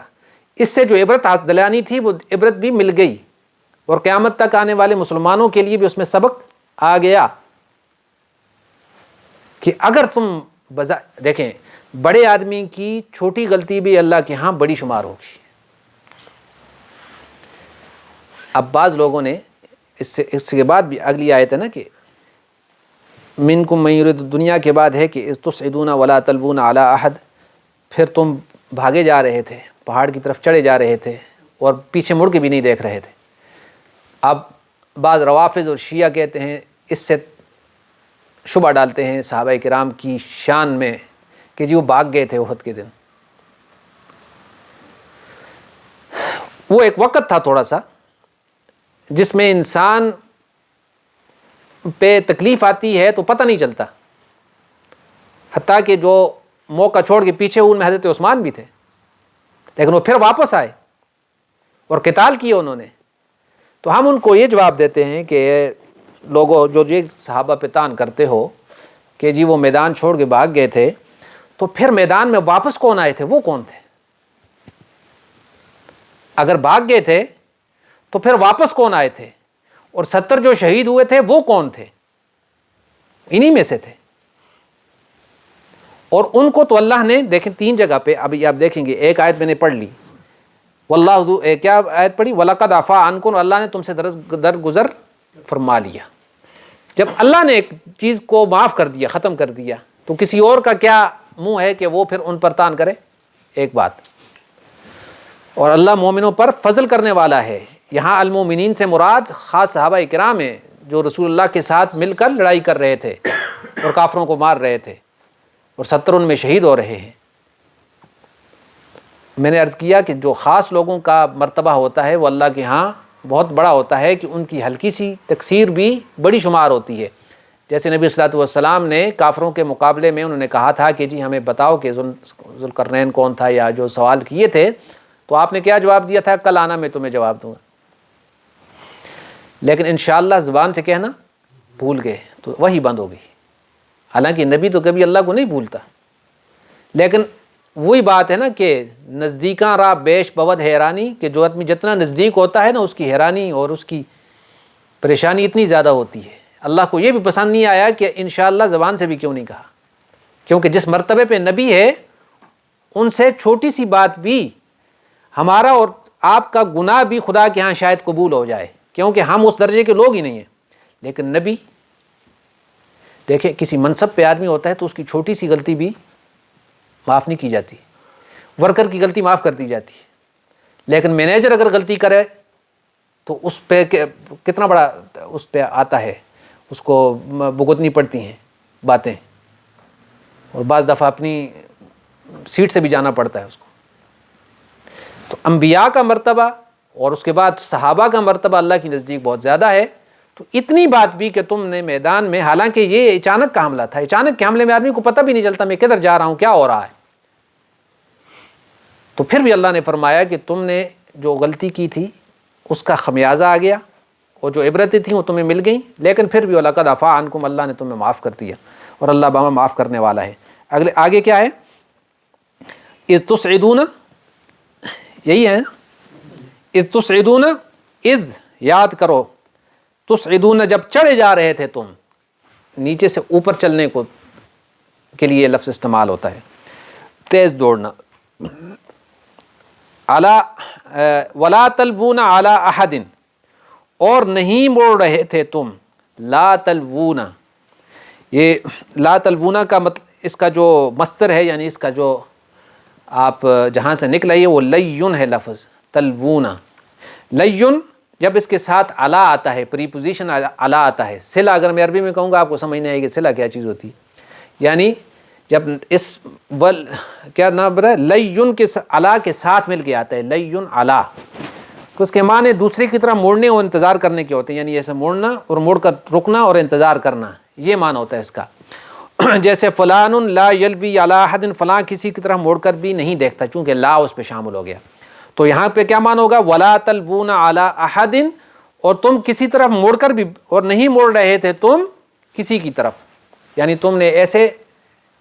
اس سے جو عبرت دلانی تھی وہ عبرت بھی مل گئی, اور قیامت تک آنے والے مسلمانوں کے لیے بھی اس میں سبق آ گیا کہ اگر تم دیکھیں بڑے آدمی کی چھوٹی غلطی بھی اللہ کے ہاں بڑی شمار ہوگی. اب بعض لوگوں نے اس کے بعد بھی اگلی آیت ہے نا کہ منکم من یرید الدنیا کے بعد ہے کہ اذ تصعدون ولا تلوون علی احد، پھر تم بھاگے جا رہے تھے، پہاڑ کی طرف چڑھے جا رہے تھے اور پیچھے مڑ کے بھی نہیں دیکھ رہے تھے۔ اب بعض روافض اور شیعہ کہتے ہیں، اس سے شبہ ڈالتے ہیں صحابہ کرام کی شان میں کہ جی وہ بھاگ گئے تھے احد کے دن۔ وہ ایک وقت تھا تھوڑا سا جس میں انسان پہ تکلیف آتی ہے تو پتہ نہیں چلتا، حتیٰ کہ جو موقع چھوڑ کے پیچھے ان میں حضرت عثمان بھی تھے، لیکن وہ پھر واپس آئے اور قتال کیے انہوں نے۔ تو ہم ان کو یہ جواب دیتے ہیں کہ لوگوں جو یہ صحابہ پہ طعن کرتے ہو کہ جی وہ میدان چھوڑ کے بھاگ گئے تھے، تو پھر میدان میں واپس کون آئے تھے؟ وہ کون تھے؟ اگر بھاگ گئے تھے تو پھر واپس کون آئے تھے؟ اور 70 جو شہید ہوئے تھے وہ کون تھے؟ انہی میں سے تھے۔ اور ان کو تو اللہ نے دیکھیں 3 جگہ پہ، ابھی آپ دیکھیں گے، ایک آیت میں نے پڑھ لی، واللہ کیا آیت پڑھی؟ وَلَقَدْ عَفَا عَنْكُمْ، اللہ نے تم سے درگزر فرما لیا۔ جب اللہ نے ایک چیز کو معاف کر دیا، ختم کر دیا، تو کسی اور کا کیا منہ ہے کہ وہ پھر ان پر طعن کرے؟ ایک بات۔ اور اللہ مومنوں پر فضل کرنے والا ہے۔ یہاں المومنین سے مراد خاص صحابہ کرام ہیں جو رسول اللہ کے ساتھ مل کر لڑائی کر رہے تھے اور کافروں کو مار رہے تھے، اور 70 ان میں شہید ہو رہے ہیں۔ میں نے عرض کیا کہ جو خاص لوگوں کا مرتبہ ہوتا ہے وہ اللہ کے ہاں بہت بڑا ہوتا ہے کہ ان کی ہلکی سی تقصیر بھی بڑی شمار ہوتی ہے۔ جیسے نبی صلی اللہ علیہ وسلم نے کافروں کے مقابلے میں انہوں نے کہا تھا کہ جی ہمیں بتاؤ کہ ذوالقرنین کون تھا، یا جو سوال کیے تھے، تو آپ نے کیا جواب دیا تھا؟ کل آنا میں تمہیں جواب دوں گا۔ لیکن انشاءاللہ زبان سے کہنا بھول گئے تو وہی بند ہو گئی۔ حالانکہ نبی تو کبھی اللہ کو نہیں بھولتا، لیکن وہی بات ہے نا کہ نزدیکاں را بیش بود حیرانی، کہ جو آدمی جتنا نزدیک ہوتا ہے نا اس کی حیرانی اور اس کی پریشانی اتنی زیادہ ہوتی ہے۔ اللہ کو یہ بھی پسند نہیں آیا کہ انشاءاللہ زبان سے بھی کیوں نہیں کہا، کیونکہ جس مرتبے پہ نبی ہے ان سے چھوٹی سی بات بھی، ہمارا اور آپ کا گناہ بھی خدا کے ہاں شاید قبول ہو جائے، کیونکہ ہم اس درجے کے لوگ ہی نہیں ہیں۔ لیکن نبی دیکھیں، کسی منصب پہ آدمی ہوتا ہے تو اس کی چھوٹی سی غلطی بھی معاف نہیں کی جاتی، ورکر کی غلطی معاف کر دی جاتی ہے، لیکن مینیجر اگر غلطی کرے تو اس پہ کتنا بڑا اس پہ آتا ہے، اس کو بھگتنی پڑتی ہیں باتیں، اور بعض دفعہ اپنی سیٹ سے بھی جانا پڑتا ہے اس کو۔ تو انبیاء کا مرتبہ اور اس کے بعد صحابہ کا مرتبہ اللہ کی نزدیک بہت زیادہ ہے۔ تو اتنی بات بھی کہ تم نے میدان میں، حالانکہ یہ اچانک کا حملہ تھا، اچانک کے حملے میں آدمی کو پتہ بھی نہیں چلتا میں کدھر جا رہا ہوں، کیا ہو رہا ہے، تو پھر بھی اللہ نے فرمایا کہ تم نے جو غلطی کی تھی اس کا خمیازہ آ گیا، اور جو عبرتیں تھیں وہ تمہیں مل گئیں، لیکن پھر بھی وَلَقَدْ عَفَا عَنْكُمْ، اللہ نے تمہیں معاف کر دیا، اور اللہ بہت معاف کرنے والا ہے۔ آگے کیا ہے؟ اِذْ تُصْعِدُونَ، یہی ہے نا، اِذْ تُصْعِدُونَ، اِذْ یاد کرو، تُصْعِدُونَ جب چڑھے جا رہے تھے تم، نیچے سے اوپر چلنے کو کے لیے لفظ استعمال ہوتا ہے، تیز دوڑنا۔ وَلَا تَلْوُونَ عَلَىٰ أَحَدٍ، اور نہیں موڑ رہے تھے تم، لا تلوون، یہ لا تلوون کا مطلب، اس کا جو مصدر ہے، یعنی اس کا جو آپ جہاں سے نکلا یہ وہ لیون ہے لفظ، تلوون، لیون جب اس کے ساتھ علا آتا ہے، پریپوزیشن علا آتا ہے، صلہ اگر میں عربی میں کہوں گا آپ کو سمجھ نہیں آئے گی صلہ کیا چیز ہوتی ہے، یعنی جب اس کیا نام ہے لیون کے علا کے ساتھ مل کے آتا ہے، لیون علا، تو اس کے معنی دوسرے کی طرح موڑنے اور انتظار کرنے کے ہوتے ہیں، یعنی ایسے موڑنا اور موڑ کر رکنا اور انتظار کرنا، یہ معنی ہوتا ہے اس کا۔ جیسے فلان لا یلوی علی احد، فلاں کسی کی طرح موڑ کر بھی نہیں دیکھتا، چونکہ لا اس پہ شامل ہو گیا، تو یہاں پہ کیا معنی ہوگا؟ ولا تلوون علی احد، اور تم کسی طرف موڑ کر بھی، اور نہیں موڑ رہے تھے تم کسی کی طرف، یعنی تم نے ایسے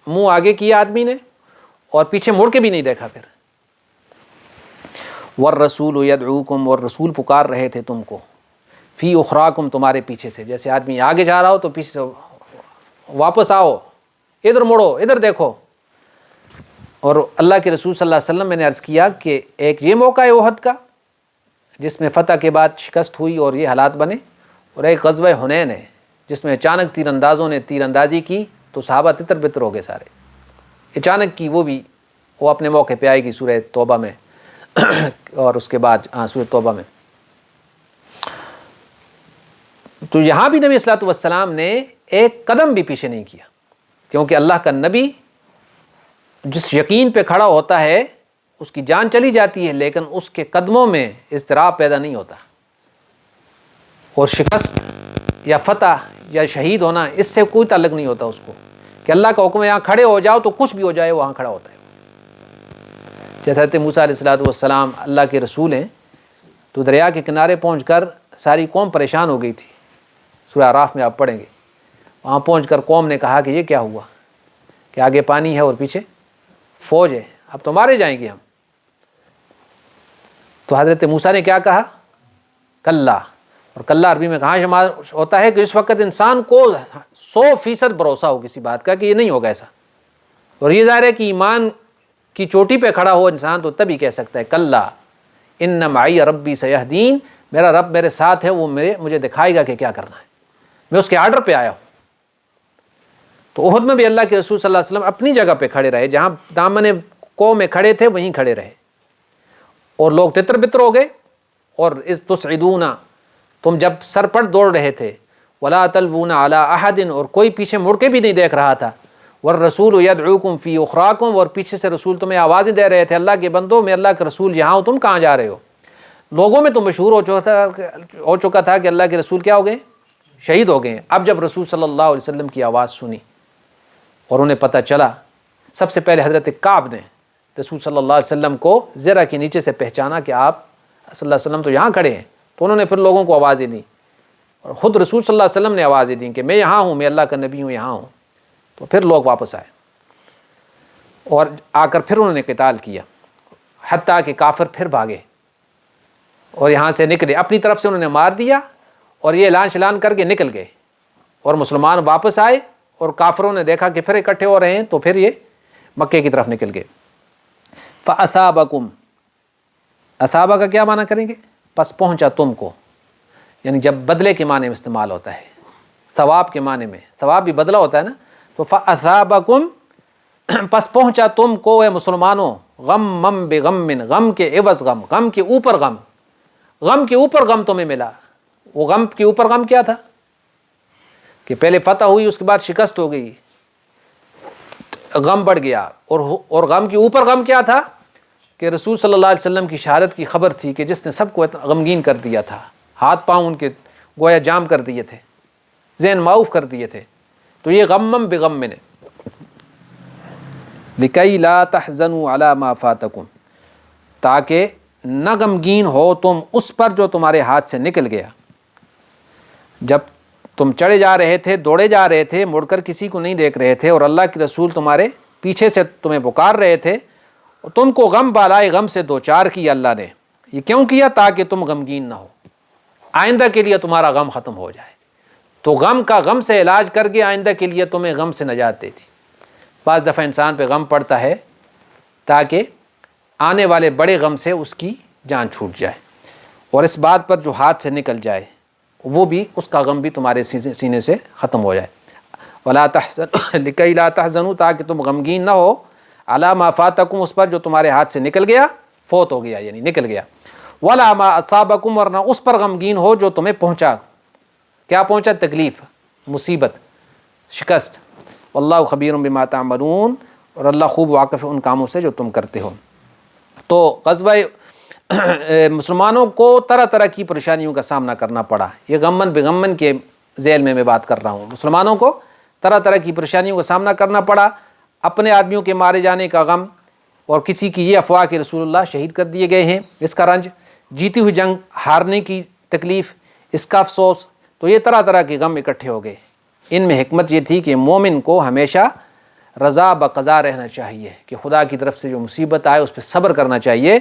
منہ آگے کیا آدمی نے اور پیچھے مڑ کے بھی نہیں دیکھا پھر۔ والرسول یدعوکم، اور رسول پکار رہے تھے تم کو، فی اخراکم، تمہارے پیچھے سے، جیسے آدمی آگے جا رہا ہو تو پیچھے سے واپس آؤ، ادھر مڑو، ادھر دیکھو۔ اور اللہ کے رسول صلی اللہ علیہ وسلم، میں نے عرض کیا کہ ایک یہ موقع ہے احد کا جس میں فتح کے بعد شکست ہوئی اور یہ حالات بنے، اور ایک غزوہ حنین ہے جس میں اچانک تیر اندازوں نے تیر اندازی کی تو صحابہ تتر بتر ہو گئے سارے، اچانک کی، وہ اپنے موقع پہ آئے گی سورہ توبہ میں اور اس کے بعد سورہ توبہ میں۔ تو یہاں بھی نبی صلی اللہ علیہ وسلم نے ایک قدم بھی پیچھے نہیں کیا، کیونکہ اللہ کا نبی جس یقین پہ کھڑا ہوتا ہے اس کی جان چلی جاتی ہے لیکن اس کے قدموں میں اضطراب پیدا نہیں ہوتا، اور شکست یا فتح یا شہید ہونا اس سے کوئی تعلق نہیں ہوتا اس کو، کہ اللہ کا حکم ہے یہاں کھڑے ہو جاؤ تو کچھ بھی ہو جائے وہاں کھڑا ہوتا ہے۔ جیسے حضرت موسیٰ علیہ السلام اللہ کے رسول ہیں، تو دریا کے کنارے پہنچ کر ساری قوم پریشان ہو گئی تھی، سورہ اعراف میں آپ پڑھیں گے، وہاں پہنچ کر قوم نے کہا کہ یہ کیا ہوا کہ آگے پانی ہے اور پیچھے فوج ہے، اب تو مارے جائیں گے ہم۔ تو حضرت موسیٰ نے کیا کہا؟ کلا، اور کلا عربی میں کہاں شمار ہوتا ہے کہ اس وقت انسان کو 100% بھروسہ ہو کسی بات کا کہ یہ نہیں ہوگا ایسا، اور یہ ظاہر ہے کہ ایمان کی چوٹی پہ کھڑا ہو انسان تو تبھی کہہ سکتا ہے کلا ان معی ربی سیہدین، میرا رب میرے ساتھ ہے، وہ مجھے دکھائے گا کہ کیا کرنا ہے، میں اس کے آرڈر پہ آیا ہوں۔ تو احد میں بھی اللہ کے رسول صلی اللہ علیہ وسلم اپنی جگہ پہ کھڑے رہے، جہاں دامن قوم میں کھڑے تھے وہیں کھڑے رہے، اور لوگ تتر بتر ہو گئے۔ اور اذ تصعدون، تم جب سر پٹ دوڑ رہے تھے، ولا تلوون علی احد، اور کوئی پیچھے مڑ کے بھی نہیں دیکھ رہا تھا، والرسول یدعوکم فی اخراکم، اور پیچھے سے رسول تمہیں آوازیں دے رہے تھے، اللہ کے بندو میں اللہ کا رسول یہاں ہوں، تم کہاں جا رہے ہو؟ لوگوں میں تو مشہور ہو چکا تھا کہ اللہ کے رسول کیا ہو گئے؟ شہید ہو گئے۔ اب جب رسول صلی اللہ علیہ وسلم کی آواز سنی اور انہیں پتہ چلا، سب سے پہلے حضرت کعب نے رسول صلی اللہ علیہ وسلم کو زرہ کے نیچے سے پہچانا کہ آپ صلی اللہ علیہ وسلم تو یہاں کھڑے ہیں، تو انہوں نے پھر لوگوں کو آوازیں دیں، اور خود رسول صلی اللہ علیہ وسلم نے آوازیں دیں کہ میں یہاں ہوں، میں اللہ کا نبی ہوں، یہاں ہوں۔ تو پھر لوگ واپس آئے اور آ کر پھر انہوں نے قتال کیا، حتیٰ کہ کافر پھر بھاگے اور یہاں سے نکلے، اپنی طرف سے انہوں نے مار دیا اور یہ اعلان شلان کر کے نکل گئے، اور مسلمان واپس آئے اور کافروں نے دیکھا کہ پھر اکٹھے ہو رہے ہیں تو پھر یہ مکے کی طرف نکل گئے۔ فَأَثَابَكُمْ، اثابہ کا کیا معنی کریں گے؟ پس پہنچا تم کو، یعنی جب بدلے کے معنی میں استعمال ہوتا ہے، ثواب کے معنی میں، ثواب بھی بدلہ ہوتا ہے نا، تو فَأَثَابَكُمْ، پس پہنچا تم کو اے مسلمانوں، غمم بغم، غم کے عوض غم، غم کے اوپر غم، غم کے اوپر غم تمہیں ملا۔ وہ غم کے اوپر غم کیا تھا کہ پہلے فتح ہوئی، اس کے بعد شکست ہو گئی، غم بڑھ گیا، اور غم کے اوپر غم کیا تھا کہ رسول صلی اللہ علیہ وسلم کی شہادت کی خبر تھی کہ جس نے سب کو غمگین کر دیا تھا، ہاتھ پاؤں ان کے گویا جام کر دیے تھے، ذہن معوف کر دیے تھے۔ تو یہ غمم بغم نے، لِكَيْ لَا تَحْزَنُوا عَلَى مَا فَاتَكُمْ، تاکہ نہ غمگین ہو تم اس پر جو تمہارے ہاتھ سے نکل گیا۔ جب تم چڑھے جا رہے تھے، دوڑے جا رہے تھے، مڑ کر کسی کو نہیں دیکھ رہے تھے، اور اللہ کے رسول تمہارے پیچھے سے تمہیں پکار رہے تھے، اور تم کو غم بالائے غم سے دوچار کیا اللہ نے۔ یہ کیوں کیا؟ تاکہ تم غمگین نہ ہو، آئندہ کے لیے تمہارا غم ختم ہو جائے۔ تو غم کا غم سے علاج کر کے آئندہ کے لیے تمہیں غم سے نجات دیتی۔ بعض دفعہ انسان پہ غم پڑتا ہے تاکہ آنے والے بڑے غم سے اس کی جان چھوٹ جائے، اور اس بات پر جو ہاتھ سے نکل جائے وہ بھی، اس کا غم بھی تمہارے سینے سے ختم ہو جائے۔ وَلَا تَحْزَنُوا لِكَيْ لَا تَحْزَنُوا، تاکہ تم غمگین نہ ہو، عَلَىٰ مَا فَاتَكُمْ، اس پر جو تمہارے ہاتھ سے نکل گیا، فوت ہو گیا یعنی نکل گیا، وَلَا مَا أَصَابَكُمْ، ورنہ اس پر غمگین ہو جو تمہیں پہنچا۔ کیا پہنچا؟ تکلیف، مصیبت، شکست۔ واللہ خبیر بما تعملون، اور اللہ خوب واقف ہے ان کاموں سے جو تم کرتے ہو۔ تو غزوہ مسلمانوں کو طرح طرح کی پریشانیوں کا سامنا کرنا پڑا، یہ غمن بغمن کے ذیل میں بات کر رہا ہوں۔ مسلمانوں کو طرح طرح کی پریشانیوں کا سامنا کرنا پڑا، اپنے آدمیوں کے مارے جانے کا غم، اور کسی کی یہ افواہ کہ رسول اللہ شہید کر دیے گئے ہیں، اس کا رنج، جیتی ہوئی جنگ ہارنے کی تکلیف، اس کا افسوس۔ تو یہ طرح طرح کے غم اکٹھے ہو گئے۔ ان میں حکمت یہ تھی کہ مومن کو ہمیشہ رضا بقضا رہنا چاہیے، کہ خدا کی طرف سے جو مصیبت آئے اس پہ صبر کرنا چاہیے۔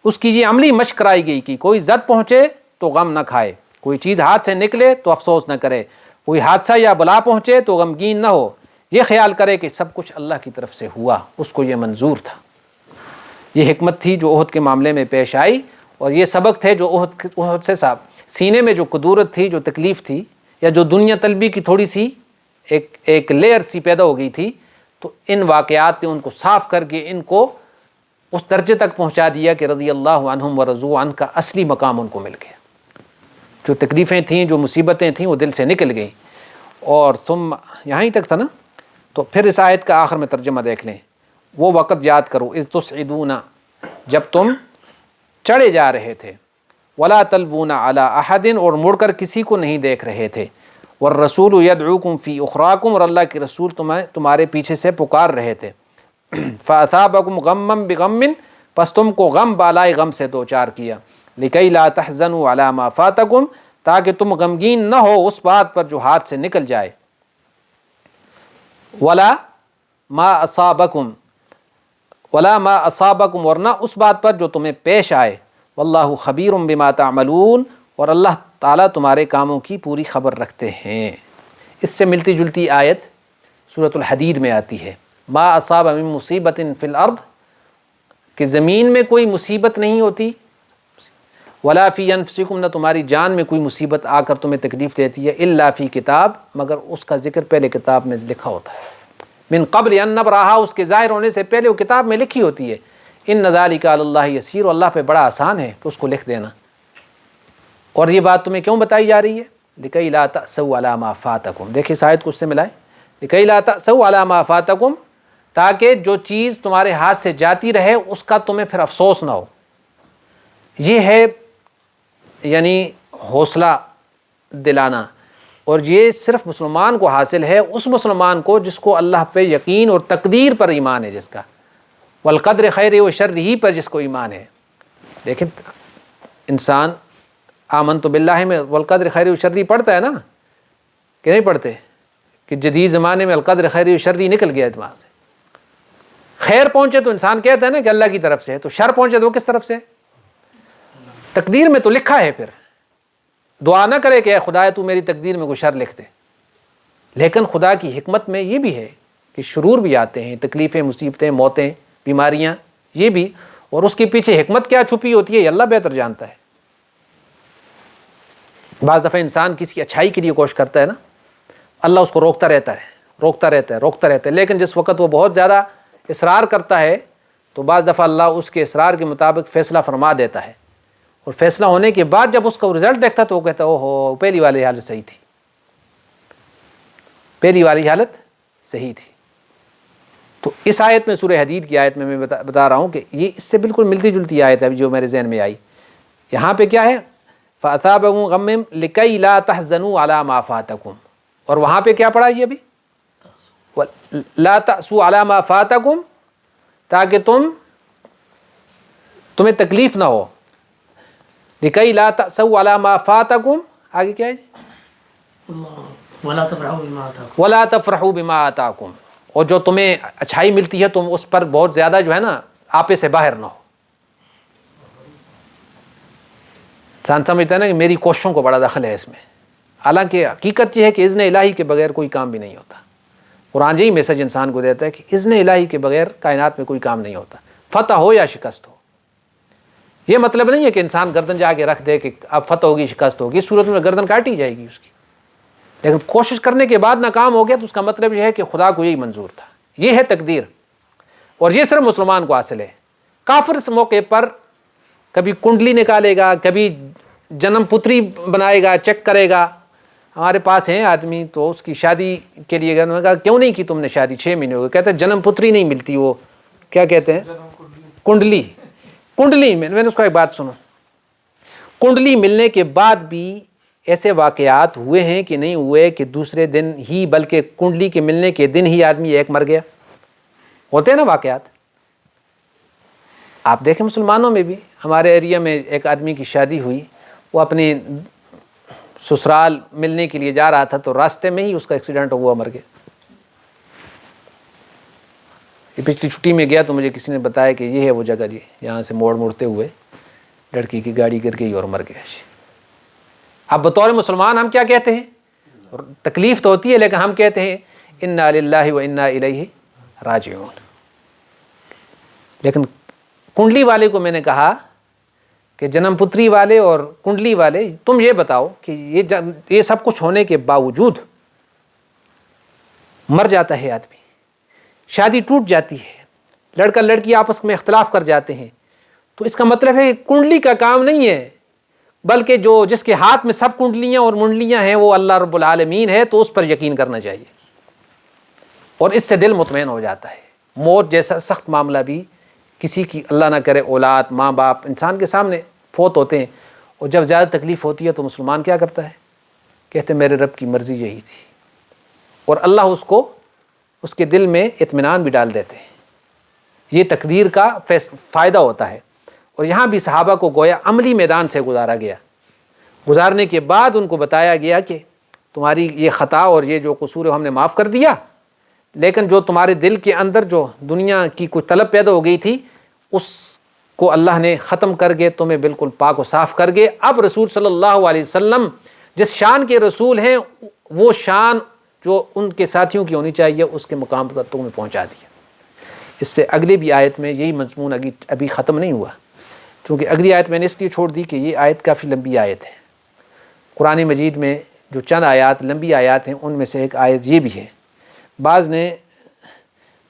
اس کی یہ عملی مشق کرائی گئی کہ کوئی زد پہنچے تو غم نہ کھائے، کوئی چیز ہاتھ سے نکلے تو افسوس نہ کرے، کوئی حادثہ یا بلا پہنچے تو غمگین نہ ہو، یہ خیال کرے کہ سب کچھ اللہ کی طرف سے ہوا، اس کو یہ منظور تھا۔ یہ حکمت تھی جو احد کے معاملے میں پیش آئی، اور یہ سبق تھے جو احد سے سینے میں جو کدورت تھی، جو تکلیف تھی، یا جو دنیا طلبی کی تھوڑی سی ایک لیئر سی پیدا ہو گئی تھی، تو ان واقعات نے ان کو صاف کر کے ان کو اس درجے تک پہنچا دیا کہ رضی اللہ عنہم ورضوا عنہ کا اصلی مقام ان کو مل گیا۔ جو تکلیفیں تھیں، جو مصیبتیں تھیں، وہ دل سے نکل گئیں۔ اور ثم یہاں ہی تک تھا نا، تو پھر اس آیت کا آخر میں ترجمہ دیکھ لیں، وہ وقت یاد کرو اذ تصعدون، جب تم چڑھے جا رہے تھے، ولا تلوون علی احد، اور مڑ کر کسی کو نہیں دیکھ رہے تھے، والرسول یدعوکم فی اخراکم، اور اللہ کے رسول تمہارے پیچھے سے پکار رہے تھے، فاصابکم غما بغم، پس تم کو غم بالائے غم سے دوچار کیا، لکی لا تحزنوا علی ما فاتکم، تاکہ تم غمگین نہ ہو اس بات پر جو ہاتھ سے نکل جائے، ولا ما اصابکم اور نہ اس بات پر جو تمہیں پیش آئے، واللہ خبیر بما تعملون، اور اللہ تعالیٰ تمہارے کاموں کی پوری خبر رکھتے ہیں۔ اس سے ملتی جلتی آیت سورۃ الحدید میں آتی ہے، ما اصاب من مصیبت فی الارض، کہ زمین میں کوئی مصیبت نہیں ہوتی، ولا فی انفسکم، نہ تمہاری جان میں کوئی مصیبت آ کر تمہیں تکلیف دیتی ہے، الا فی کتاب، مگر اس کا ذکر پہلے کتاب میں لکھا ہوتا ہے، من قبل ان نبرہا، اس کے ظاہر ہونے سے پہلے وہ کتاب میں لکھی ہوتی ہے، ان ذالک علی اللہ یسیر، اور اللہ پہ بڑا آسان ہے کہ اس کو لکھ دینا۔ اور یہ بات تمہیں کیوں بتائی جا رہی ہے؟ لکی لا تأسوا علی ما فاتکم، دیکھیں اس آیت کو اس سے ملائے، لکی لا تأسوا علی ما فاتکم، تاکہ جو چیز تمہارے ہاتھ سے جاتی رہے اس کا تمہیں پھر افسوس نہ ہو۔ یہ ہے یعنی حوصلہ دلانا، اور یہ صرف مسلمان کو حاصل ہے، اس مسلمان کو جس کو اللہ پہ یقین اور تقدیر پر ایمان ہے، جس کا والقدر خیر و شر ہی پر جس کو ایمان ہے۔ لیکن انسان آمنت باللہ میں والقدر خیر و شر پڑھتا ہے نا، کہ نہیں پڑھتے؟ کہ جدید زمانے میں القدر خیر و شر نکل گیا دماغ سے۔ خیر پہنچے تو انسان کہتا ہے نا کہ اللہ کی طرف سے ہے، تو شر پہنچے تو وہ کس طرف سے ہے؟ تقدیر میں تو لکھا ہے، پھر دعا نہ کرے کہ اے خدا تو میری تقدیر میں کوئی شر لکھ دے۔ لیکن خدا کی حکمت میں یہ بھی ہے کہ شرور بھی آتے ہیں، تکلیفیں، مصیبتیں، موتیں، بیماریاں، یہ بھی، اور اس کے پیچھے حکمت کیا چھپی ہوتی ہے یہ اللہ بہتر جانتا ہے۔ بعض دفعہ انسان کسی اچھائی کے لیے کوشش کرتا ہے نا، اللہ اس کو روکتا رہتا ہے، لیکن جس وقت وہ بہت زیادہ اصرار کرتا ہے تو بعض دفعہ اللہ اس کے اصرار کے مطابق فیصلہ فرما دیتا ہے، اور فیصلہ ہونے کے بعد جب اس کا رزلٹ دیکھتا تو وہ کہتا ہے اوہو پہلی والی حالت صحیح تھی، پہلی والی حالت صحیح تھی۔ تو اس آیت میں، سورہ حدید کی آیت میں بتا رہا ہوں کہ یہ اس سے بالکل ملتی جلتی آیت ہے جو میرے ذہن میں آئی۔ یہاں پہ کیا ہے؟ فَأَثَابَهُمْ غَمٍّ لِكَيْ لَا تَحْزَنُوا عَلَى مَا فَاتَكُمْ، اور وہاں پہ کیا پڑھا یہ ابھی؟ لَا تَأْسُوا عَلَى مَا فَاتَكُمْ، تاکہ تمہیں تکلیف نہ ہو، لِكَيْ لَا تَأْسُوا عَلَى مَا فَاتَكُمْ، آگے کیا ہے؟ ولا تفرحوا بما آتاکم، وَلَا تَفْرَحُوا بِمَا آتَاكُمْ، اور جو تمہیں اچھائی ملتی ہے تم اس پر بہت زیادہ جو ہے نا آپے سے باہر نہ ہو۔ انسان سمجھتا ہے نا کہ میری کوششوں کو بڑا دخل ہے اس میں، حالانکہ حقیقت یہ ہے کہ اذن الہی کے بغیر کوئی کام بھی نہیں ہوتا۔ قرآن یہی میسج انسان کو دیتا ہے کہ اذن الہی کے بغیر کائنات میں کوئی کام نہیں ہوتا، فتح ہو یا شکست ہو۔ یہ مطلب نہیں ہے کہ انسان گردن جا کے رکھ دے کہ اب فتح ہوگی شکست ہوگی، اس صورت میں گردن کاٹی جائے گی اس کی، لیکن کوشش کرنے کے بعد ناکام ہو گیا تو اس کا مطلب یہ ہے کہ خدا کو یہی منظور تھا۔ یہ ہے تقدیر، اور یہ صرف مسلمان کو حاصل ہے۔ کافر اس موقع پر کبھی کنڈلی نکالے گا، کبھی جنم پتری بنائے گا، چیک کرے گا۔ ہمارے پاس ہیں آدمی تو اس کی شادی کے لیے میں کہا کیوں نہیں کی تم نے شادی؟ 6 مہینے ہو گئے، کہتے ہیں جنم پتری نہیں ملتی، وہ کیا کہتے ہیں؟ کنڈلی میں نے اس کو ایک بات سنو، کنڈلی ملنے کے بعد بھی ایسے واقعات ہوئے ہیں کہ نہیں ہوئے کہ دوسرے دن ہی، بلکہ کنڈلی کے ملنے کے دن ہی آدمی ایک مر گیا؟ ہوتے ہیں نا واقعات، آپ دیکھیں مسلمانوں میں بھی۔ ہمارے ایریا میں ایک آدمی کی شادی ہوئی، وہ اپنی سسرال ملنے کے لیے جا رہا تھا تو راستے میں ہی اس کا ایکسیڈنٹ ہوا، مر گیا۔ یہ پچھلی چھٹی میں گیا تو مجھے کسی نے بتایا کہ یہ ہے وہ جگہ جی، یہاں سے مڑتے ہوئے لڑکی کی گاڑی گر گئی اور مر گیا۔ اب بطور مسلمان ہم کیا کہتے ہیں؟ تکلیف تو ہوتی ہے لیکن ہم کہتے ہیں انا للہ و انا الیہ راجعون۔ لیکن کنڈلی والے کو میں نے کہا کہ جنم پتری والے اور کنڈلی والے تم یہ بتاؤ کہ یہ سب کچھ ہونے کے باوجود مر جاتا ہے آدمی، شادی ٹوٹ جاتی ہے، لڑکا لڑکی آپس میں اختلاف کر جاتے ہیں، تو اس کا مطلب ہے کہ کنڈلی کا کام نہیں ہے، بلکہ جس کے ہاتھ میں سب کنڈلیاں اور منڈلیاں ہیں وہ اللہ رب العالمین ہے، تو اس پر یقین کرنا چاہیے اور اس سے دل مطمئن ہو جاتا ہے۔ موت جیسا سخت معاملہ بھی کسی کی اللہ نہ کرے اولاد ماں باپ انسان کے سامنے فوت ہوتے ہیں، اور جب زیادہ تکلیف ہوتی ہے تو مسلمان کیا کرتا ہے؟ کہتے ہیں میرے رب کی مرضی یہی تھی، اور اللہ اس کے دل میں اطمینان بھی ڈال دیتے ہیں۔ یہ تقدیر کا فائدہ ہوتا ہے، اور یہاں بھی صحابہ کو گویا عملی میدان سے گزارا گیا، گزارنے کے بعد ان کو بتایا گیا کہ تمہاری یہ خطا اور یہ جو قصور ہے ہم نے معاف کر دیا، لیکن جو تمہارے دل کے اندر جو دنیا کی کوئی طلب پیدا ہو گئی تھی اس کو اللہ نے ختم کر کے تمہیں بالکل پاک و صاف کر کے اب رسول صلی اللہ علیہ وسلم جس شان کے رسول ہیں وہ شان جو ان کے ساتھیوں کی ہونی چاہیے اس کے مقام پر تمہیں پہنچا دیا۔ اس سے اگلی بھی آیت میں یہی مضمون ابھی ختم نہیں ہوا، چونکہ اگلی آیت میں نے اس لیے چھوڑ دی کہ یہ آیت کافی لمبی آیت ہے۔ قرآن مجید میں جو چند آیات لمبی آیات ہیں ان میں سے ایک آیت یہ بھی ہے۔ بعض نے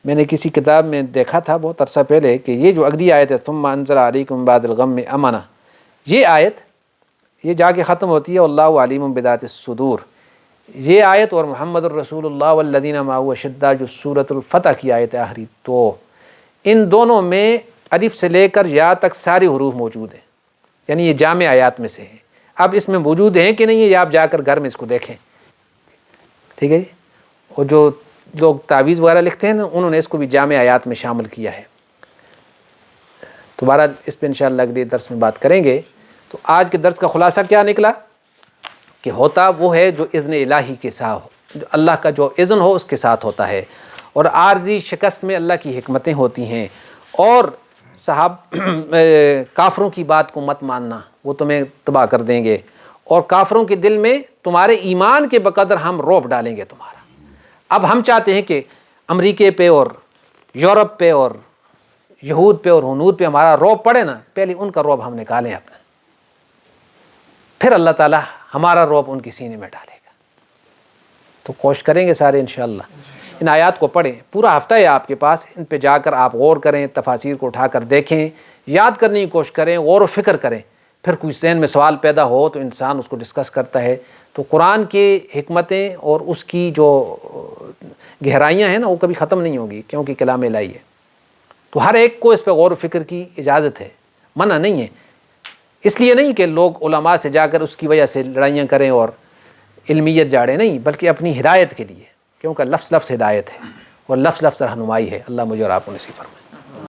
میں نے کسی کتاب میں دیکھا تھا بہت عرصہ پہلے کہ یہ جو اگلی آیت ہے ثم انزل علیکم بعد الغم امنا، یہ آیت یہ جا کے ختم ہوتی ہے اللہ علیم بذات الصدور، یہ آیت اور محمد الرسول اللہ والذین معہ اشداء جو سورۃ الفتح کی آیت ہے آخری، تو ان دونوں میں الف سے لے کر یا تک سارے حروف موجود ہیں، یعنی یہ جامع آیات میں سے ہیں۔ اب اس میں موجود ہیں کہ نہیں ہے یہ آپ جا کر گھر میں اس کو دیکھیں، ٹھیک ہے جی۔ اور جو لوگ تعویذ وغیرہ لکھتے ہیں نا انہوں نے اس کو بھی جامع آیات میں شامل کیا ہے۔ تو بہرحال اس پہ انشاءاللہ اگلے درس میں بات کریں گے۔ تو آج کے درس کا خلاصہ کیا نکلا کہ ہوتا وہ ہے جو اذن الہی کے ساتھ ہو، جو اللہ کا جو اذن ہو اس کے ساتھ ہوتا ہے، اور عارضی شکست میں اللہ کی حکمتیں ہوتی ہیں، اور کافروں کی بات کو مت ماننا، وہ تمہیں تباہ کر دیں گے، اور کافروں کے دل میں تمہارے ایمان کے بقدر ہم رعب ڈالیں گے تمہارا۔ اب ہم چاہتے ہیں کہ امریکہ پہ اور یورپ پہ اور یہود پہ اور ہنود پہ ہمارا رعب پڑے نا، پہلے ان کا رعب ہم نکالیں اپنا، پھر اللہ تعالیٰ ہمارا رعب ان کی سینے میں ڈالے گا۔ تو کوشش کریں گے سارے انشاءاللہ ان آیات کو پڑھیں، پورا ہفتہ ہے آپ کے پاس، ان پہ جا کر آپ غور کریں، تفاسیر کو اٹھا کر دیکھیں، یاد کرنے کی کوشش کریں، غور و فکر کریں، پھر کوئی ذہن میں سوال پیدا ہو تو انسان اس کو ڈسکس کرتا ہے۔ تو قرآن کے حکمتیں اور اس کی جو گہرائیاں ہیں نا وہ کبھی ختم نہیں ہوگی، کیونکہ کلام الہی ہے۔ تو ہر ایک کو اس پہ غور و فکر کی اجازت ہے، منع نہیں ہے۔ اس لیے نہیں کہ لوگ علماء سے جا کر اس کی وجہ سے لڑائیاں کریں اور علمیت جاڑیں، نہیں، بلکہ اپنی ہدایت کے لیے، کیونکہ لفظ لفظ ہدایت ہے اور لفظ لفظ رہنمائی ہے۔ اللہ مجھے اور آپ کو نصیب فرمائے۔